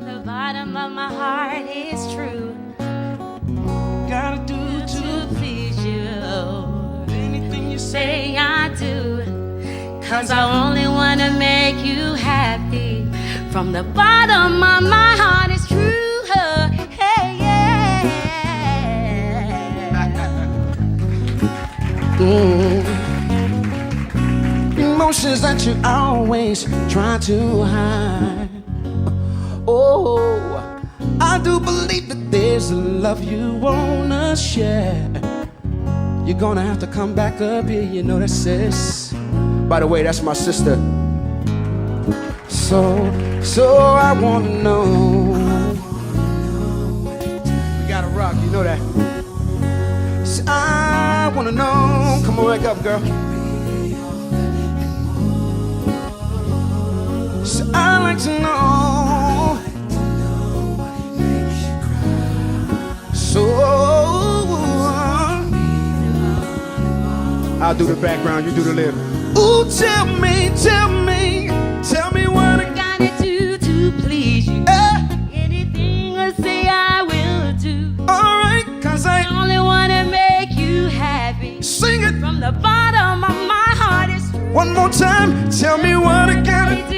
Speaker 5: The bottom of my heart is true.
Speaker 1: Gotta do
Speaker 5: To please you,
Speaker 1: anything you say.
Speaker 5: say I do. 'Cause I only wanna make you happy. From the bottom of my heart is true. Hey, yeah.
Speaker 1: Emotions that you always try to hide. Oh, I do believe that there's a love you wanna share. You're gonna have to come back up here, you know that, sis. By the way, that's my sister. So I wanna know. We gotta rock, you know that. So I wanna know. Come on, wake up, girl. So I like to know. So I'll do the background, you do the lip. Ooh, tell me what I
Speaker 5: Gotta do to please you. Anything I say I will do.
Speaker 1: Alright, 'cause I
Speaker 5: Only wanna make you happy.
Speaker 1: sing it
Speaker 5: From the bottom of my heart is true.
Speaker 1: one more time. Tell me what I gotta do.